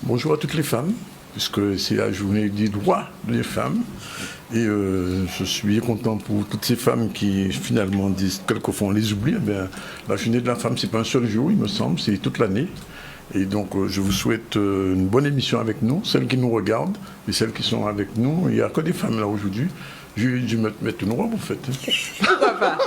Bonjour à toutes les femmes, puisque c'est la journée des droits des femmes. Et je suis content pour toutes ces femmes qui finalement disent quelquefois on les oublie. Eh bien, la journée de la femme, c'est pas un seul jour, il me semble, c'est toute l'année. Et donc je vous souhaite une bonne émission avec nous, celles qui nous regardent et celles qui sont avec nous. Il n'y a que des femmes là aujourd'hui. Je vais mettre une robe en fait. Pourquoi pas?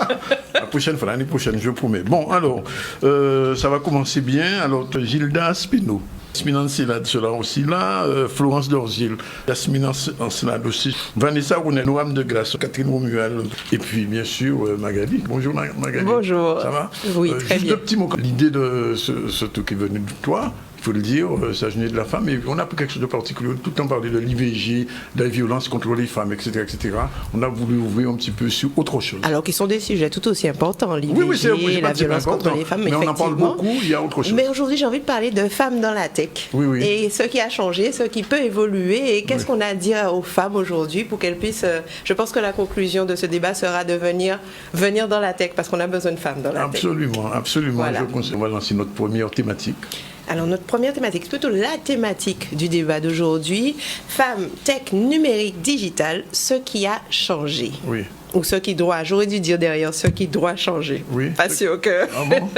La prochaine fois, l'année prochaine, je promets. Bon, alors, ça va commencer bien. Alors, Gilda Spino. Yasmine Ancelade sera aussi là, Florence Dorzil, Yasmine Ancelade aussi, Vanessa Rounet, Noam de Grasse, Catherine Romuald, et puis bien sûr Magali. Bonjour Magali. Bonjour. Ça va? Oui, très juste bien. Juste 2 petits mots. L'idée de ce truc qui est venu de toi, il faut le dire, c'est la journée de la femme, et on a pris quelque chose de particulier, tout le temps parler de l'IVG, de la violence contre les femmes, etc., etc. On a voulu ouvrir un petit peu sur autre chose. Alors qu'ils sont des sujets tout aussi importants, l'IVG, oui, c'est la violence contre les femmes, mais on en parle beaucoup, il y a autre chose. Mais aujourd'hui, j'ai envie de parler de femmes dans la tech. Oui, oui. Et ce qui a changé, ce qui peut évoluer, et qu'est-ce qu'on a à dire aux femmes aujourd'hui pour qu'elles puissent... je pense que la conclusion de ce débat sera de venir dans la tech, parce qu'on a besoin de femmes dans la tech. Absolument, absolument. Voilà. On va lancer notre première thématique. Alors, notre première thématique, c'est plutôt la thématique du débat d'aujourd'hui. Femmes, tech, numérique, digital, ce qui a changé. Oui. Ou ce qui doit, j'aurais dû dire derrière, ce qui doit changer. Oui. Pas sûr que... Ah bon?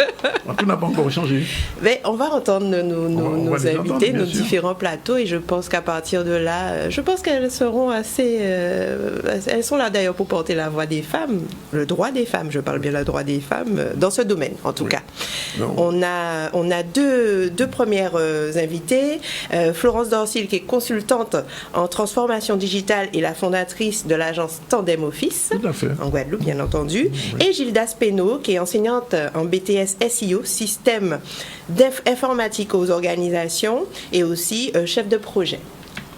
Tout n'a pas encore changé. Mais on va entendre nos invités, nos différents plateaux, et je pense qu'à partir de là, je pense qu'elles seront assez... elles sont là d'ailleurs pour porter la voix des femmes, le droit des femmes, je parle bien le droit des femmes, dans ce domaine en tout cas. Non. On a deux premières invitées, Florence Dorzil qui est consultante en transformation digitale et la fondatrice de l'agence Tandem Office. En Guadeloupe, bien entendu. Oui. Et Gilda Speno, qui est enseignante en BTS SEO, système informatique aux organisations, et aussi chef de projet.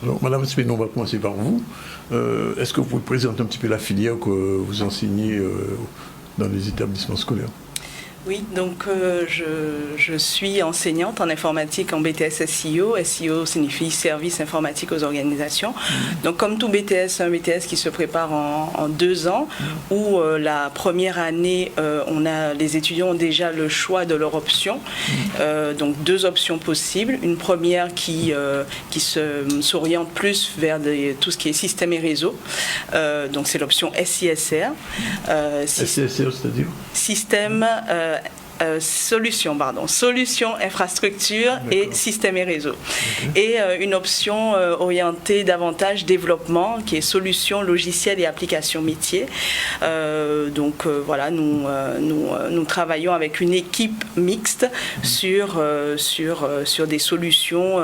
Alors, Madame Speno, on va commencer par vous. Est-ce que vous pouvez présenter un petit peu la filière que vous enseignez dans les établissements scolaires? Oui, donc je suis enseignante en informatique en BTS SEO. SEO signifie service informatique aux organisations. Donc comme tout BTS, c'est un BTS qui se prépare en 2 ans, où la première année, les étudiants ont déjà le choix de leur option. Donc 2 options possibles. Une première qui s'oriente plus vers tout ce qui est système et réseau. Donc c'est l'option SISR. SISR, c'est-à-dire système... solution, infrastructure et système et réseau. Et une option orientée davantage développement, qui est solution, logiciel et application métier. Donc voilà, nous travaillons avec une équipe mixte sur des solutions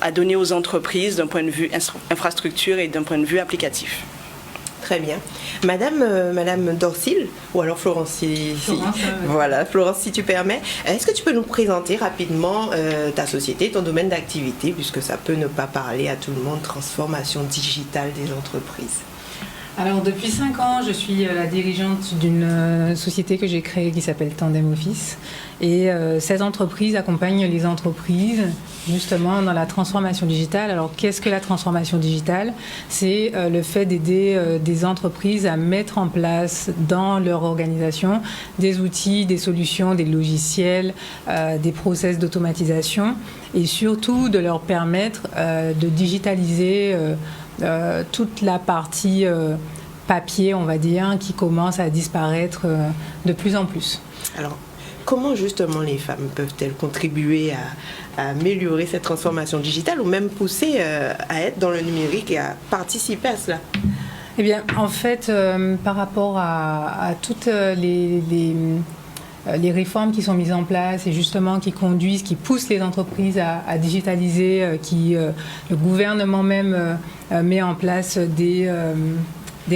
à donner aux entreprises d'un point de vue infrastructure et d'un point de vue applicatif. Très bien. Madame Dorzil, ou alors Florence, voilà, Florence, si tu permets, est-ce que tu peux nous présenter rapidement ta société, ton domaine d'activité, puisque ça peut ne pas parler à tout le monde, transformation digitale des entreprises? Alors, depuis 5 ans, je suis la dirigeante d'une société que j'ai créée qui s'appelle Tandem Office. Et cette entreprise accompagne les entreprises justement dans la transformation digitale. Alors, qu'est-ce que la transformation digitale? C'est le fait d'aider des entreprises à mettre en place dans leur organisation des outils, des solutions, des logiciels, des process d'automatisation, et surtout de leur permettre de digitaliser toute la partie papier, on va dire, qui commence à disparaître de plus en plus. Alors, comment justement les femmes peuvent-elles contribuer à améliorer cette transformation digitale, ou même pousser à être dans le numérique et à participer à cela? Eh bien, en fait, par rapport à toutes les réformes qui sont mises en place et justement qui conduisent, qui poussent les entreprises à digitaliser, le gouvernement même met en place des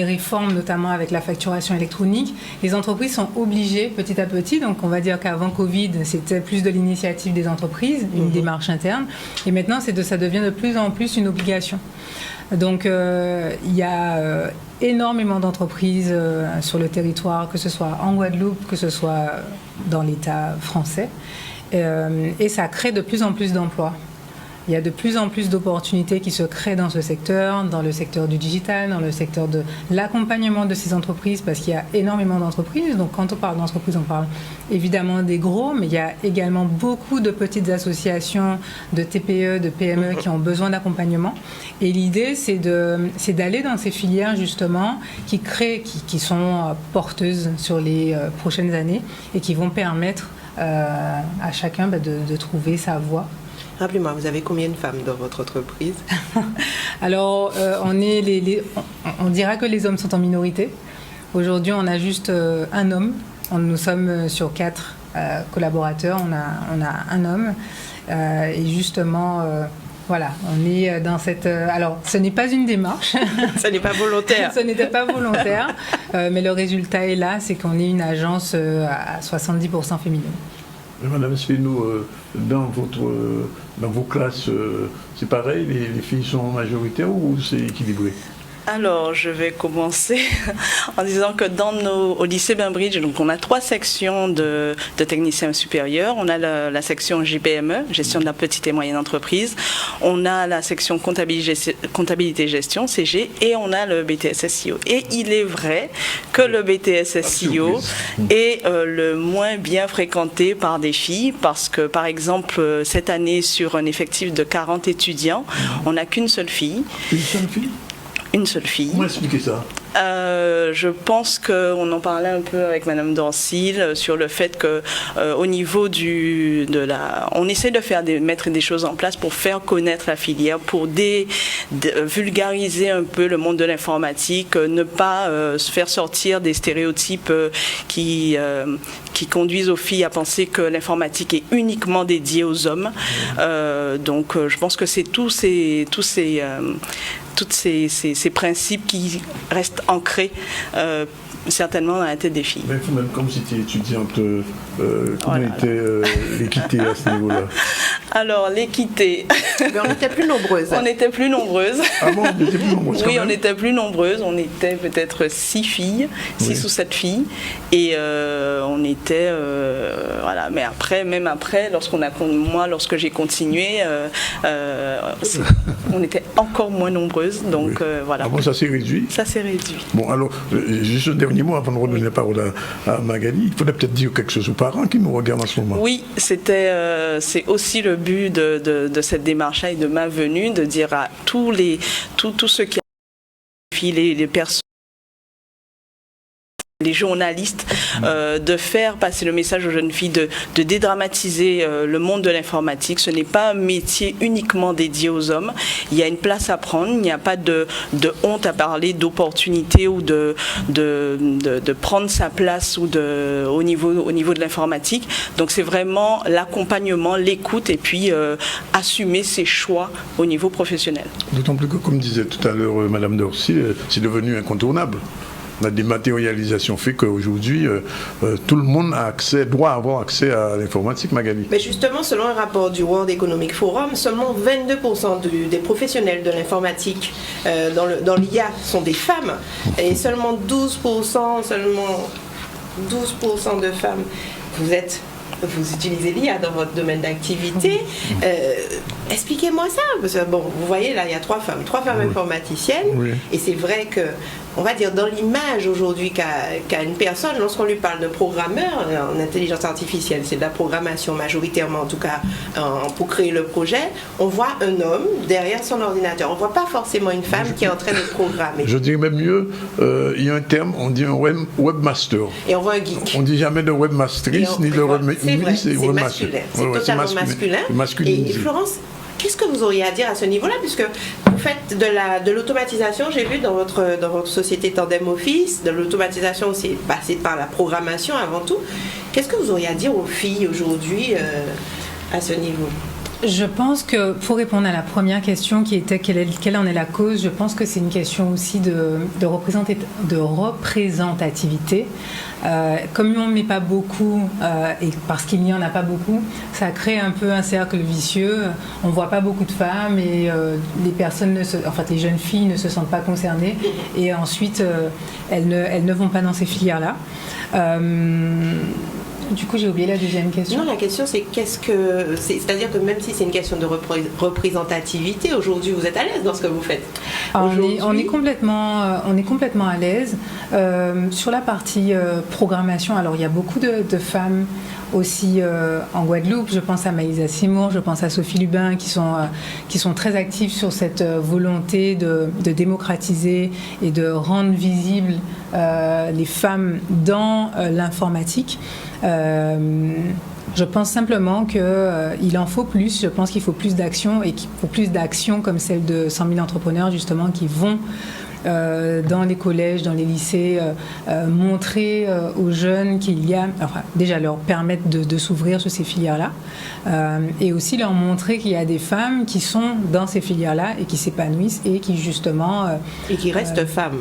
réformes, notamment avec la facturation électronique. Les entreprises sont obligées petit à petit, donc on va dire qu'avant Covid, c'était plus de l'initiative des entreprises, une démarche interne, et maintenant ça devient de plus en plus une obligation. Donc il y a énormément d'entreprises sur le territoire, que ce soit en Guadeloupe, que ce soit dans l'État français, et ça crée de plus en plus d'emplois. il y a de plus en plus d'opportunités qui se créent dans ce secteur, dans le secteur du digital, dans le secteur de l'accompagnement de ces entreprises, parce qu'il y a énormément d'entreprises. Donc quand on parle d'entreprises, on parle évidemment des gros, mais il y a également beaucoup de petites associations, de TPE, de PME qui ont besoin d'accompagnement. Et l'idée, c'est d'aller dans ces filières justement qui sont porteuses sur les prochaines années et qui vont permettre à chacun de trouver sa voie. Rappelez-moi, vous avez combien de femmes dans votre entreprise? Alors, on dira que les hommes sont en minorité. Aujourd'hui, on a juste un homme. Nous sommes sur 4 collaborateurs. On a un homme. Et justement, voilà, on est dans cette... alors, ce n'est pas une démarche. Ce n'est pas volontaire. Ce n'était pas volontaire. Mais le résultat est là, c'est qu'on est une agence à 70% féminine. Madame Spénou, dans vos classes, c'est pareil, les filles sont majoritaires ou c'est équilibré? Alors, je vais commencer en disant que au lycée Bainbridge, donc on a 3 sections de techniciens supérieurs. On a la section JPME, gestion de la petite et moyenne entreprise. On a la section comptabilité gestion, CG, et on a le BTS SEO. Et il est vrai que le BTS SEO est le moins bien fréquenté par des filles, parce que, par exemple, cette année, sur un effectif de 40 étudiants, on n'a qu'une seule fille. Une seule fille? Une seule fille. Comment expliquer ça? Je pense qu'on en parlait un peu avec Madame Dorcil sur le fait que au niveau on essaie de mettre des choses en place pour faire connaître la filière, pour vulgariser un peu le monde de l'informatique, ne pas se faire sortir des stéréotypes qui conduisent aux filles à penser que l'informatique est uniquement dédiée aux hommes. Donc je pense que c'est tous ces principes qui restent ancrés certainement dans la tête des filles. Mais même comme si tu étais étudiante, comment était l'équité à ce niveau-là? Alors, l'équité... Mais on était plus nombreuses. On était plus nombreuses. Ah bon, on était plus nombreuses? Oui, on était plus nombreuses. On était peut-être 6 filles, 6 ou 7 filles. Et on était... voilà. Mais après, même après, lorsque j'ai continué, on était encore moins nombreuses. Donc, voilà. Ah bon, ça s'est réduit? Ça s'est réduit. Bon, alors, juste un dernier mot avant de redonner la parole à Magali. Il faudrait peut-être dire quelque chose aux parents qui nous regardent en ce moment. Oui, c'est aussi le but de cette démarche-là et de ma venue, de dire à tous ceux qui les personnes, les journalistes, de faire passer le message aux jeunes filles, de dédramatiser le monde de l'informatique. Ce n'est pas un métier uniquement dédié aux hommes. Il y a une place à prendre. Il n'y a pas de honte à parler d'opportunités ou de prendre sa place au niveau de l'informatique. Donc c'est vraiment l'accompagnement, l'écoute et puis assumer ses choix au niveau professionnel. D'autant plus que, comme disait tout à l'heure Madame Dorcy, c'est devenu incontournable. La dématérialisation fait qu'aujourd'hui, tout le monde doit avoir accès à l'informatique, Magali. Mais justement, selon un rapport du World Economic Forum, seulement 22% des professionnels de l'informatique dans l'IA sont des femmes et seulement 12% de femmes. Vous utilisez l'IA dans votre domaine d'activité. Expliquez-moi ça. Parce que, bon, vous voyez, là, il y a 3 femmes informaticiennes. Oui. Et c'est vrai que, on va dire, dans l'image aujourd'hui qu'a une personne, lorsqu'on lui parle de programmeur en intelligence artificielle, c'est de la programmation majoritairement, en tout cas, pour créer le projet, on voit un homme derrière son ordinateur. On ne voit pas forcément une femme qui est en train de programmer. Je dirais même mieux, il y a un terme, on dit un webmaster. Et on voit un geek. On ne dit jamais de webmastrice, ni de c'est vrai, c'est masculin. C'est totalement masculin. Et Florence, qu'est-ce que vous auriez à dire à ce niveau-là, puisque vous faites de l'automatisation, j'ai vu dans votre société Tandem Office, de l'automatisation, c'est passé par la programmation avant tout. Qu'est-ce que vous auriez à dire aux filles aujourd'hui à ce niveau? Je pense que pour répondre à la première question qui était quelle en est la cause, je pense que c'est une question aussi de représentativité. Comme on ne met pas beaucoup et parce qu'il n'y en a pas beaucoup, ça crée un peu un cercle vicieux. On ne voit pas beaucoup de femmes et les jeunes filles ne se sentent pas concernées et ensuite elles ne vont pas dans ces filières-là. Du coup, j'ai oublié la deuxième question. Non, la question c'est c'est-à-dire que même si c'est une question de représentativité, aujourd'hui vous êtes à l'aise dans ce que vous faites. On est complètement à l'aise. Sur la partie programmation, alors il y a beaucoup de femmes aussi en Guadeloupe. Je pense à Maïsa Simour, je pense à Sophie Lubin qui sont très actives sur cette volonté de démocratiser et de rendre visibles les femmes dans l'informatique. Je pense simplement qu'il en faut plus. Je pense qu'il faut plus d'actions et qu'il faut plus d'actions comme celle de 100 000 entrepreneurs justement qui vont dans les collèges, dans les lycées, montrer aux jeunes qu'il y a, déjà leur permettre de s'ouvrir sur ces filières-là, et aussi leur montrer qu'il y a des femmes qui sont dans ces filières-là et qui s'épanouissent et qui justement... et qui restent femmes.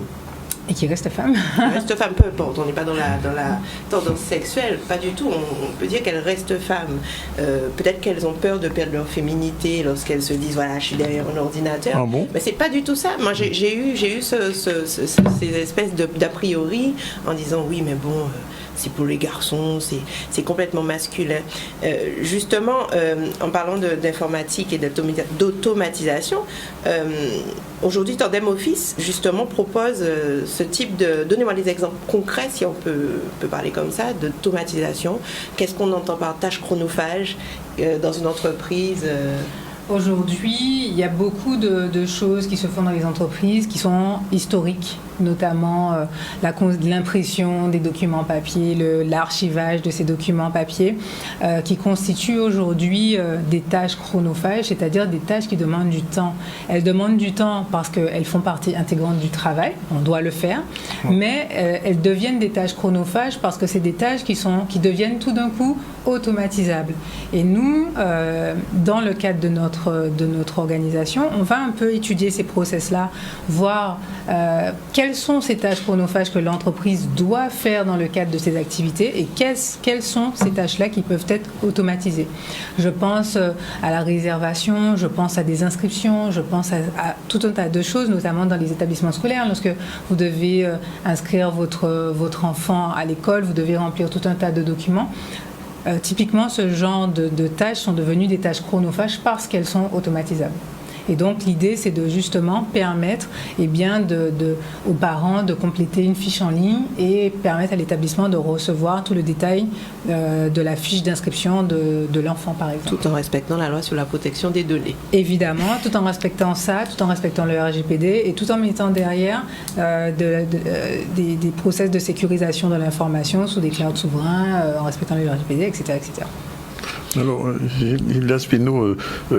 Et qui reste femme. Reste femme, peu importe, on n'est pas dans la tendance sexuelle, pas du tout, on peut dire qu'elles restent femmes. Peut-être qu'elles ont peur de perdre leur féminité lorsqu'elles se disent, voilà, je suis derrière un ordinateur. Ah bon? Mais c'est pas du tout ça. Moi, j'ai eu ces espèces d'a priori en disant, oui, mais bon... c'est pour les garçons, c'est complètement masculin. Justement, en parlant d'informatique et d'automatisation, aujourd'hui, Tandem Office, justement, propose ce type de... Donnez-moi des exemples concrets, si on peut parler comme ça, d'automatisation. Qu'est-ce qu'on entend par tâche chronophage dans une entreprise Aujourd'hui, il y a beaucoup de choses qui se font dans les entreprises qui sont historiques, notamment l'impression des documents papier, l'archivage de ces documents papier, qui constituent aujourd'hui des tâches chronophages, c'est-à-dire des tâches qui demandent du temps. Elles demandent du temps parce qu'elles font partie intégrante du travail, on doit le faire, mais elles deviennent des tâches chronophages parce que c'est des tâches qui deviennent tout d'un coup automatisables. Et nous, dans le cadre de notre organisation, on va un peu étudier ces process-là, voir quelles sont ces tâches chronophages que l'entreprise doit faire dans le cadre de ses activités et quelles sont ces tâches-là qui peuvent être automatisées. Je pense à la réservation, je pense à des inscriptions, je pense à tout un tas de choses, notamment dans les établissements scolaires. Lorsque vous devez inscrire votre enfant à l'école, vous devez remplir tout un tas de documents. Typiquement, ce genre de tâches sont devenues des tâches chronophages parce qu'elles sont automatisables. Et donc, l'idée, c'est de justement permettre aux parents de compléter une fiche en ligne et permettre à l'établissement de recevoir tout le détail de la fiche d'inscription de l'enfant, par exemple. Tout en respectant la loi sur la protection des données. Évidemment, tout en respectant ça, tout en respectant le RGPD et tout en mettant derrière des process de sécurisation de l'information sous des clouds souverains, en respectant le RGPD, etc., etc. Alors, Hilda Spino,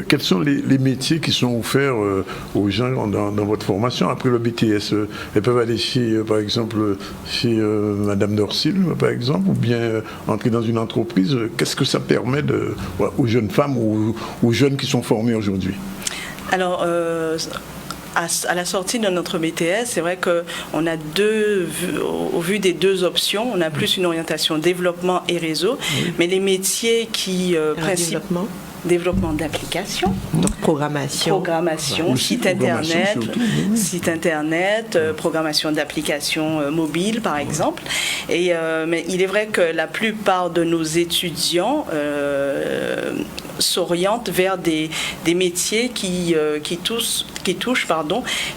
quels sont les métiers qui sont offerts aux gens dans votre formation après le BTS? Elles peuvent aller par exemple, chez Madame Dorsil, par exemple, ou bien entrer dans une entreprise. Qu'est-ce que ça permet aux jeunes femmes ou aux jeunes qui sont formés aujourd'hui? Alors, à la sortie de notre BTS, c'est vrai qu'on a au vu des deux options, on a plus une orientation développement et réseau, mais les métiers qui développement d'applications, donc programmation, site internet, programmation d'applications mobiles par exemple. Mais il est vrai que la plupart de nos étudiants s'orientent vers des métiers qui touchent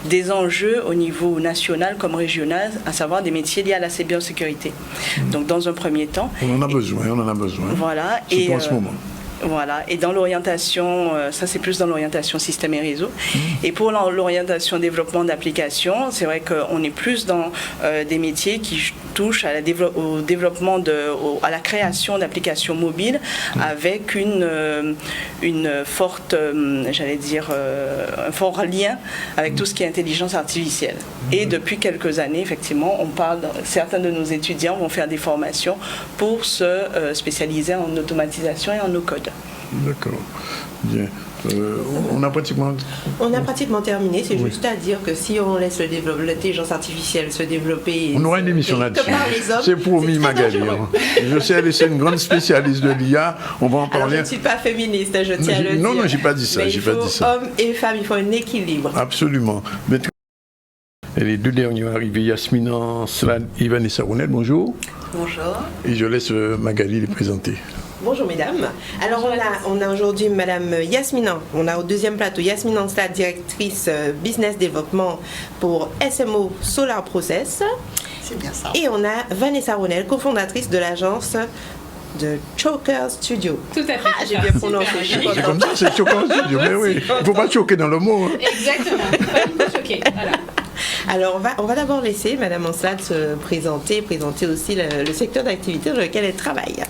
des enjeux au niveau national comme régional, à savoir des métiers liés à la cybersécurité. Donc dans un premier temps... On en a besoin. Voilà. Surtout en ce moment. Voilà, et dans l'orientation, ça c'est plus dans l'orientation système et réseau. Et pour l'orientation développement d'applications, c'est vrai qu'on est plus dans des métiers qui touchent au développement, à la création d'applications mobiles avec une forte, un fort lien avec tout ce qui est intelligence artificielle. Et depuis quelques années, effectivement, certains de nos étudiants vont faire des formations pour se spécialiser en automatisation et en no-code. D'accord. Bien. On a pratiquement terminé. C'est juste à dire que si on laisse l'intelligence artificielle se développer... On aura une émission là-dessus. C'est promis, Magali. Je sais, elle est une grande spécialiste de l'IA. On va en parler. Alors, je ne suis pas féministe, je tiens à le dire. Non, j'ai pas dit ça. Hommes et femmes, il faut un équilibre. Absolument. Et les deux derniers arrivés, Yasmina Slad et Vanessa Rounel, bonjour. Bonjour. Et je laisse Magali les présenter. Bonjour mesdames. Alors on a aujourd'hui Madame Yasmine, on a au deuxième plateau Yasmine Anslad, directrice business développement pour SMO Solar Process. C'est bien ça. Et on a Vanessa Ronel, cofondatrice de l'agence de Choker Studio. Tout à fait. Ah, j'ai bien prononcé. C'est comme ça, c'est Choker Studio. Mais oui, il ne faut pas choquer dans le mot. Hein. Exactement, il ne faut pas choquer. Voilà. Alors, on va d'abord laisser Madame Anslad se présenter aussi le secteur d'activité dans lequel elle travaille.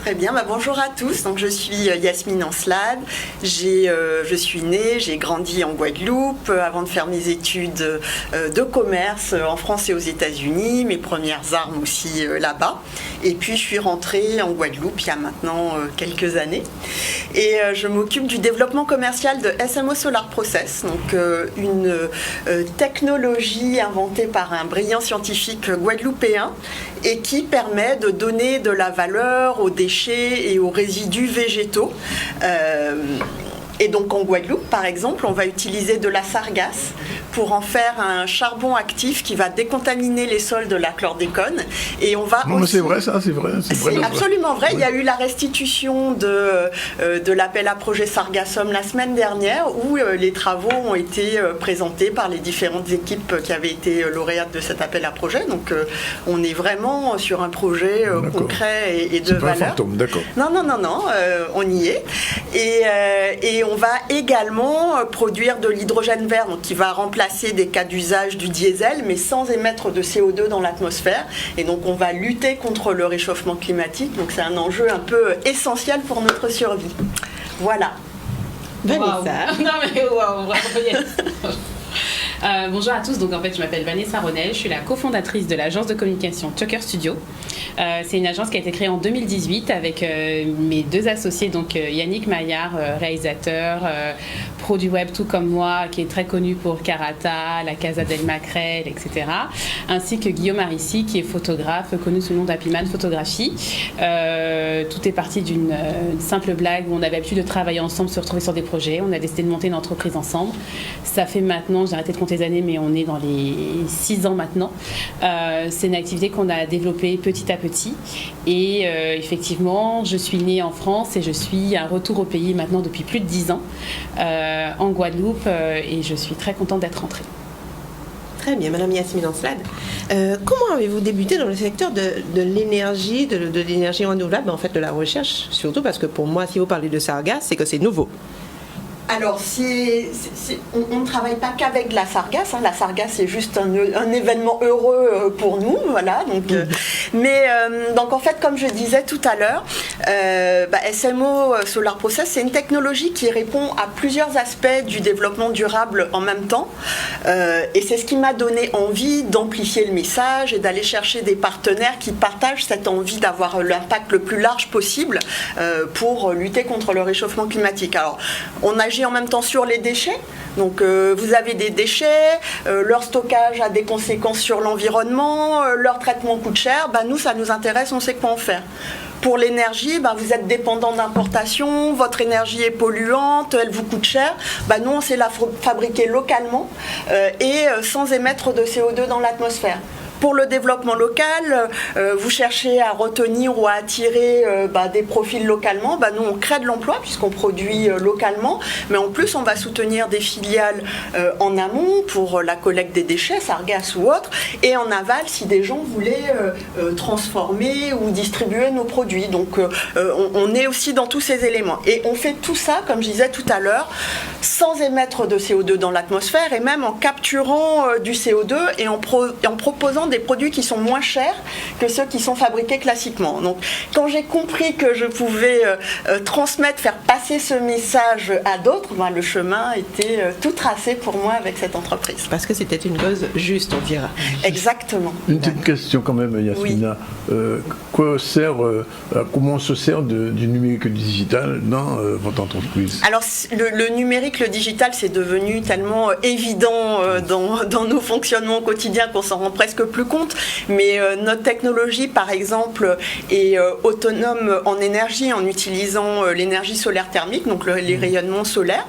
Très bien, bonjour à tous. Donc, je suis Yasmine Anslad. Je suis née, j'ai grandi en Guadeloupe avant de faire mes études de commerce en France et aux États-Unis, mes premières armes aussi là-bas. Et puis, je suis rentrée en Guadeloupe il y a maintenant quelques années. Et je m'occupe du développement commercial de SMO Solar Process, donc une technologie inventée par un brillant scientifique guadeloupéen et qui permet de donner de la valeur aux déchets et aux résidus végétaux. Et donc en Guadeloupe, par exemple, on va utiliser de la sargasse pour en faire un charbon actif qui va décontaminer les sols de la chlordécone. Et on va non, mais c'est vrai ça, c'est vrai. C'est absolument vrai. Oui. Il y a eu la restitution de l'appel à projet Sargassum la semaine dernière où les travaux ont été présentés par les différentes équipes qui avaient été lauréates de cet appel à projet. Donc on est vraiment sur un projet concret et de valeur. C'est pas un fantôme, d'accord. Non, on y est. Et on va également produire de l'hydrogène vert, donc qui va remplacer des cas d'usage du diesel, mais sans émettre de CO2 dans l'atmosphère. Et donc on va lutter contre le réchauffement climatique. Donc c'est un enjeu un peu essentiel pour notre survie. Voilà. Vanessa. Wow. Non mais waouh, yes. Bonjour à tous, donc en fait je m'appelle Vanessa Ronel, je suis la cofondatrice de l'agence de communication Choker Studio. C'est une agence qui a été créée en 2018 avec mes deux associés, donc Yannick Maillard, réalisateur, pro du web tout comme moi, qui est très connu pour Karata, la Casa del Macrel, etc. Ainsi que Guillaume Arissi, qui est photographe, connu sous le nom d'Happyman Photographie. Tout est parti d'une simple blague où on avait l'habitude de travailler ensemble, se retrouver sur des projets. On a décidé de monter une entreprise ensemble. Ça fait maintenant, j'ai arrêté de compter les années, mais on est dans les 6 ans maintenant. C'est une activité qu'on a développée petit à petit. Et effectivement, je suis née en France et je suis à retour au pays maintenant depuis plus de 10 ans, en Guadeloupe, et je suis très contente d'être rentrée. Très bien, Madame Yasmine Anslad. Comment avez-vous débuté dans le secteur de l'énergie, de l'énergie renouvelable, en fait de la recherche, surtout parce que pour moi, si vous parlez de sargasse, c'est que c'est nouveau. Alors, on ne travaille pas qu'avec de la sargasse. La sargasse, c'est juste un événement heureux pour nous. Voilà, donc en fait, comme je disais tout à l'heure, SMO Solar Process, c'est une technologie qui répond à plusieurs aspects du développement durable en même temps. Et c'est ce qui m'a donné envie d'amplifier le message et d'aller chercher des partenaires qui partagent cette envie d'avoir l'impact le plus large possible pour lutter contre le réchauffement climatique. Alors, on agit en même temps sur les déchets. Donc vous avez des déchets, leur stockage a des conséquences sur l'environnement, leur traitement coûte cher. Nous, ça nous intéresse, on sait quoi en faire. Pour l'énergie, vous êtes dépendant d'importation, votre énergie est polluante, elle vous coûte cher. Nous, on sait la fabriquer localement et sans émettre de CO2 dans l'atmosphère. Pour le développement local, vous cherchez à retenir ou à attirer des profils localement. Nous, on crée de l'emploi puisqu'on produit localement, mais en plus, on va soutenir des filiales en amont pour la collecte des déchets, sargasses ou autres, et en aval si des gens voulaient transformer ou distribuer nos produits. Donc, on est aussi dans tous ces éléments. Et on fait tout ça, comme je disais tout à l'heure, sans émettre de CO2 dans l'atmosphère et même en capturant du CO2 et en proposant des produits qui sont moins chers que ceux qui sont fabriqués classiquement. Donc, quand j'ai compris que je pouvais transmettre, faire passer ce message à d'autres, le chemin était tout tracé pour moi avec cette entreprise. Parce que c'était une cause juste, on dira. Exactement. Une petite question quand même, Yasmina. Oui. Comment on se sert du numérique et du digital dans votre entreprise? Alors, le numérique, le digital, c'est devenu tellement évident dans nos fonctionnements quotidiens qu'on s'en rend presque plus compte. Mais notre technologie, par exemple, est autonome en énergie en utilisant l'énergie solaire thermique, donc les rayonnements solaires.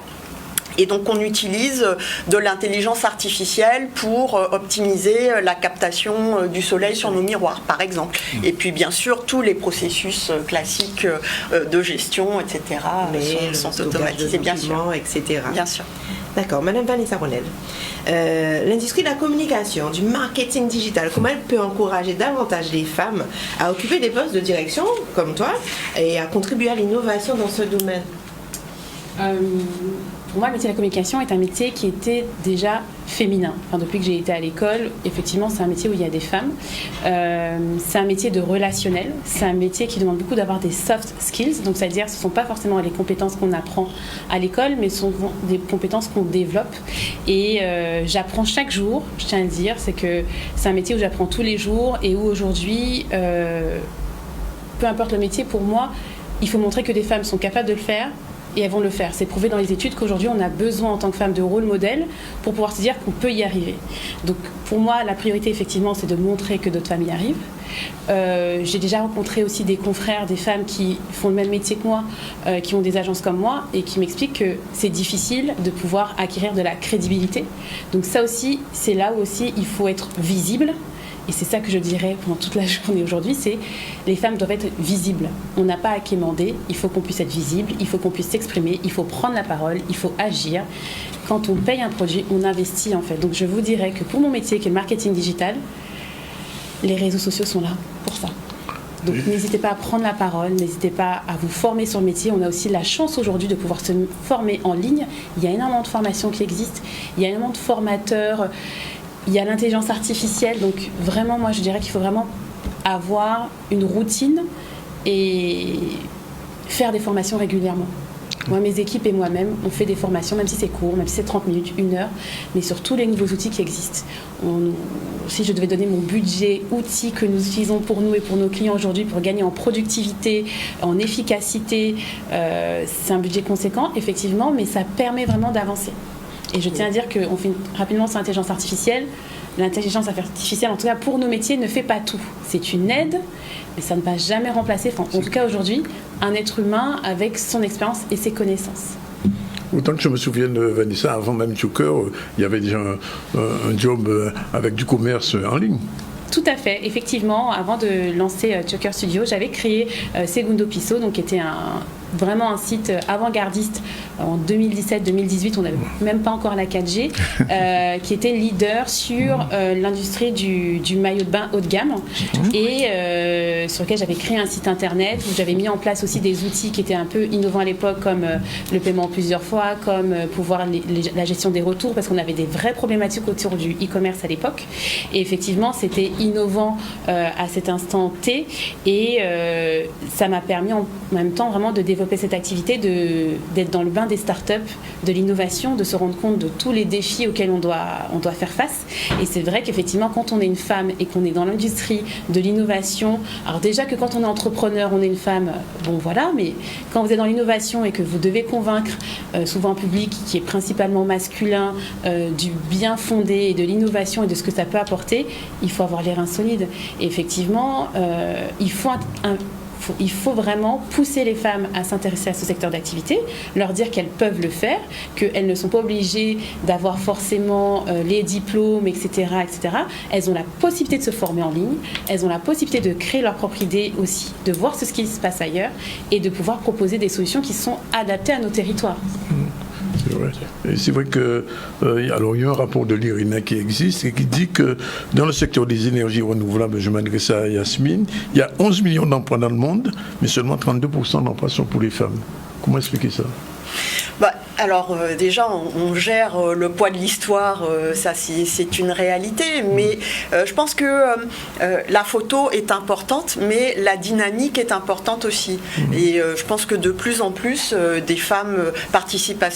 Et donc on utilise de l'intelligence artificielle pour optimiser la captation du soleil sur nos miroirs, par exemple. Et puis bien sûr, tous les processus classiques de gestion, etc. sont automatisés, bien sûr. Etc. Bien sûr. D'accord. Madame Vanessa Ronel, l'industrie de la communication, du marketing digital, comment elle peut encourager davantage les femmes à occuper des postes de direction, comme toi, et à contribuer à l'innovation dans ce domaine? Pour moi, le métier de la communication est un métier qui était déjà féminin. Enfin, depuis que j'ai été à l'école, effectivement, c'est un métier où il y a des femmes. C'est un métier de relationnel. C'est un métier qui demande beaucoup d'avoir des soft skills. Donc, c'est-à-dire, ce ne sont pas forcément les compétences qu'on apprend à l'école, mais ce sont des compétences qu'on développe. Et j'apprends chaque jour, je tiens à le dire. C'est un métier où j'apprends tous les jours et où aujourd'hui, peu importe le métier, pour moi, il faut montrer que des femmes sont capables de le faire. Et elles vont le faire. C'est prouvé dans les études qu'aujourd'hui, on a besoin en tant que femme de rôle modèle pour pouvoir se dire qu'on peut y arriver. Donc, pour moi, la priorité, effectivement, c'est de montrer que d'autres femmes y arrivent. J'ai déjà rencontré aussi des confrères, des femmes qui font le même métier que moi, qui ont des agences comme moi, et qui m'expliquent que c'est difficile de pouvoir acquérir de la crédibilité. Donc ça aussi, c'est là où aussi il faut être visible. Et c'est ça que je dirais pendant toute la journée aujourd'hui, c'est les femmes doivent être visibles. On n'a pas à quémander, il faut qu'on puisse être visible, il faut qu'on puisse s'exprimer, il faut prendre la parole, il faut agir. Quand on paye un produit, on investit en fait. Donc je vous dirais que pour mon métier qui est le marketing digital, les réseaux sociaux sont là pour ça. Donc n'hésitez pas à prendre la parole, n'hésitez pas à vous former sur le métier. On a aussi la chance aujourd'hui de pouvoir se former en ligne. Il y a énormément de formations qui existent, il y a énormément de formateurs. Il y a l'intelligence artificielle, donc vraiment, moi, je dirais qu'il faut vraiment avoir une routine et faire des formations régulièrement. Moi, mes équipes et moi-même, on fait des formations, même si c'est court, même si c'est 30 minutes, 1 heure, mais sur tous les nouveaux outils qui existent. Si je devais donner mon budget outils que nous utilisons pour nous et pour nos clients aujourd'hui pour gagner en productivité, en efficacité, c'est un budget conséquent, effectivement, mais ça permet vraiment d'avancer. Et je tiens à dire qu'on fait rapidement sur l'intelligence artificielle. L'intelligence artificielle, en tout cas pour nos métiers, ne fait pas tout. C'est une aide, mais ça ne va jamais remplacer, en tout cas aujourd'hui, un être humain avec son expérience et ses connaissances. Autant que je me souvienne, Vanessa, avant même Tucker, il y avait déjà un job avec du commerce en ligne. Tout à fait, effectivement, avant de lancer Tucker Studio, j'avais créé Segundo Piso, donc qui était vraiment un site avant-gardiste en 2017-2018, on n'avait même pas encore la 4G, qui était leader sur l'industrie du maillot de bain haut de gamme et sur lequel j'avais créé un site internet où j'avais mis en place aussi des outils qui étaient un peu innovants à l'époque comme le paiement plusieurs fois, comme pouvoir la gestion des retours parce qu'on avait des vraies problématiques autour du e-commerce à l'époque et effectivement c'était innovant à cet instant T et ça m'a permis en même temps vraiment de développer cette activité, d'être dans le bain des startups, de l'innovation, de se rendre compte de tous les défis auxquels on doit faire face. Et c'est vrai qu'effectivement, quand on est une femme et qu'on est dans l'industrie de l'innovation, alors déjà que quand on est entrepreneur, on est une femme, bon voilà, mais quand vous êtes dans l'innovation et que vous devez convaincre souvent un public qui est principalement masculin du bien fondé et de l'innovation et de ce que ça peut apporter, il faut avoir les reins solides. Et effectivement, il faut vraiment pousser les femmes à s'intéresser à ce secteur d'activité, leur dire qu'elles peuvent le faire, qu'elles ne sont pas obligées d'avoir forcément les diplômes, etc., etc. Elles ont la possibilité de se former en ligne, elles ont la possibilité de créer leur propre idée aussi, de voir ce qui se passe ailleurs et de pouvoir proposer des solutions qui sont adaptées à nos territoires. C'est vrai. Et c'est vrai que alors il y a un rapport de l'IRINA qui existe et qui dit que dans le secteur des énergies renouvelables, je m'adresse à Yasmine, il y a 11 millions d'emplois dans le monde, mais seulement 32% d'emplois sont pour les femmes. Comment expliquer ça ? Alors déjà, on gère le poids de l'histoire, ça c'est une réalité, mais je pense que la photo est importante, mais la dynamique est importante aussi. Et je pense que de plus en plus, des femmes participent à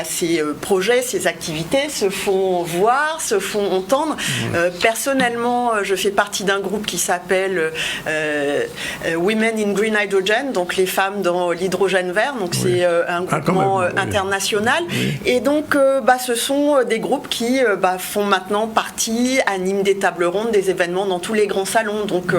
ces projets, ces activités, se font voir, se font entendre. Personnellement, je fais partie d'un groupe qui s'appelle Women in Green Hydrogen, donc les femmes dans l'hydrogène vert, donc c'est un groupement international internationales. Et donc, ce sont des groupes qui font maintenant partie, animent des tables rondes, des événements dans tous les grands salons. Donc,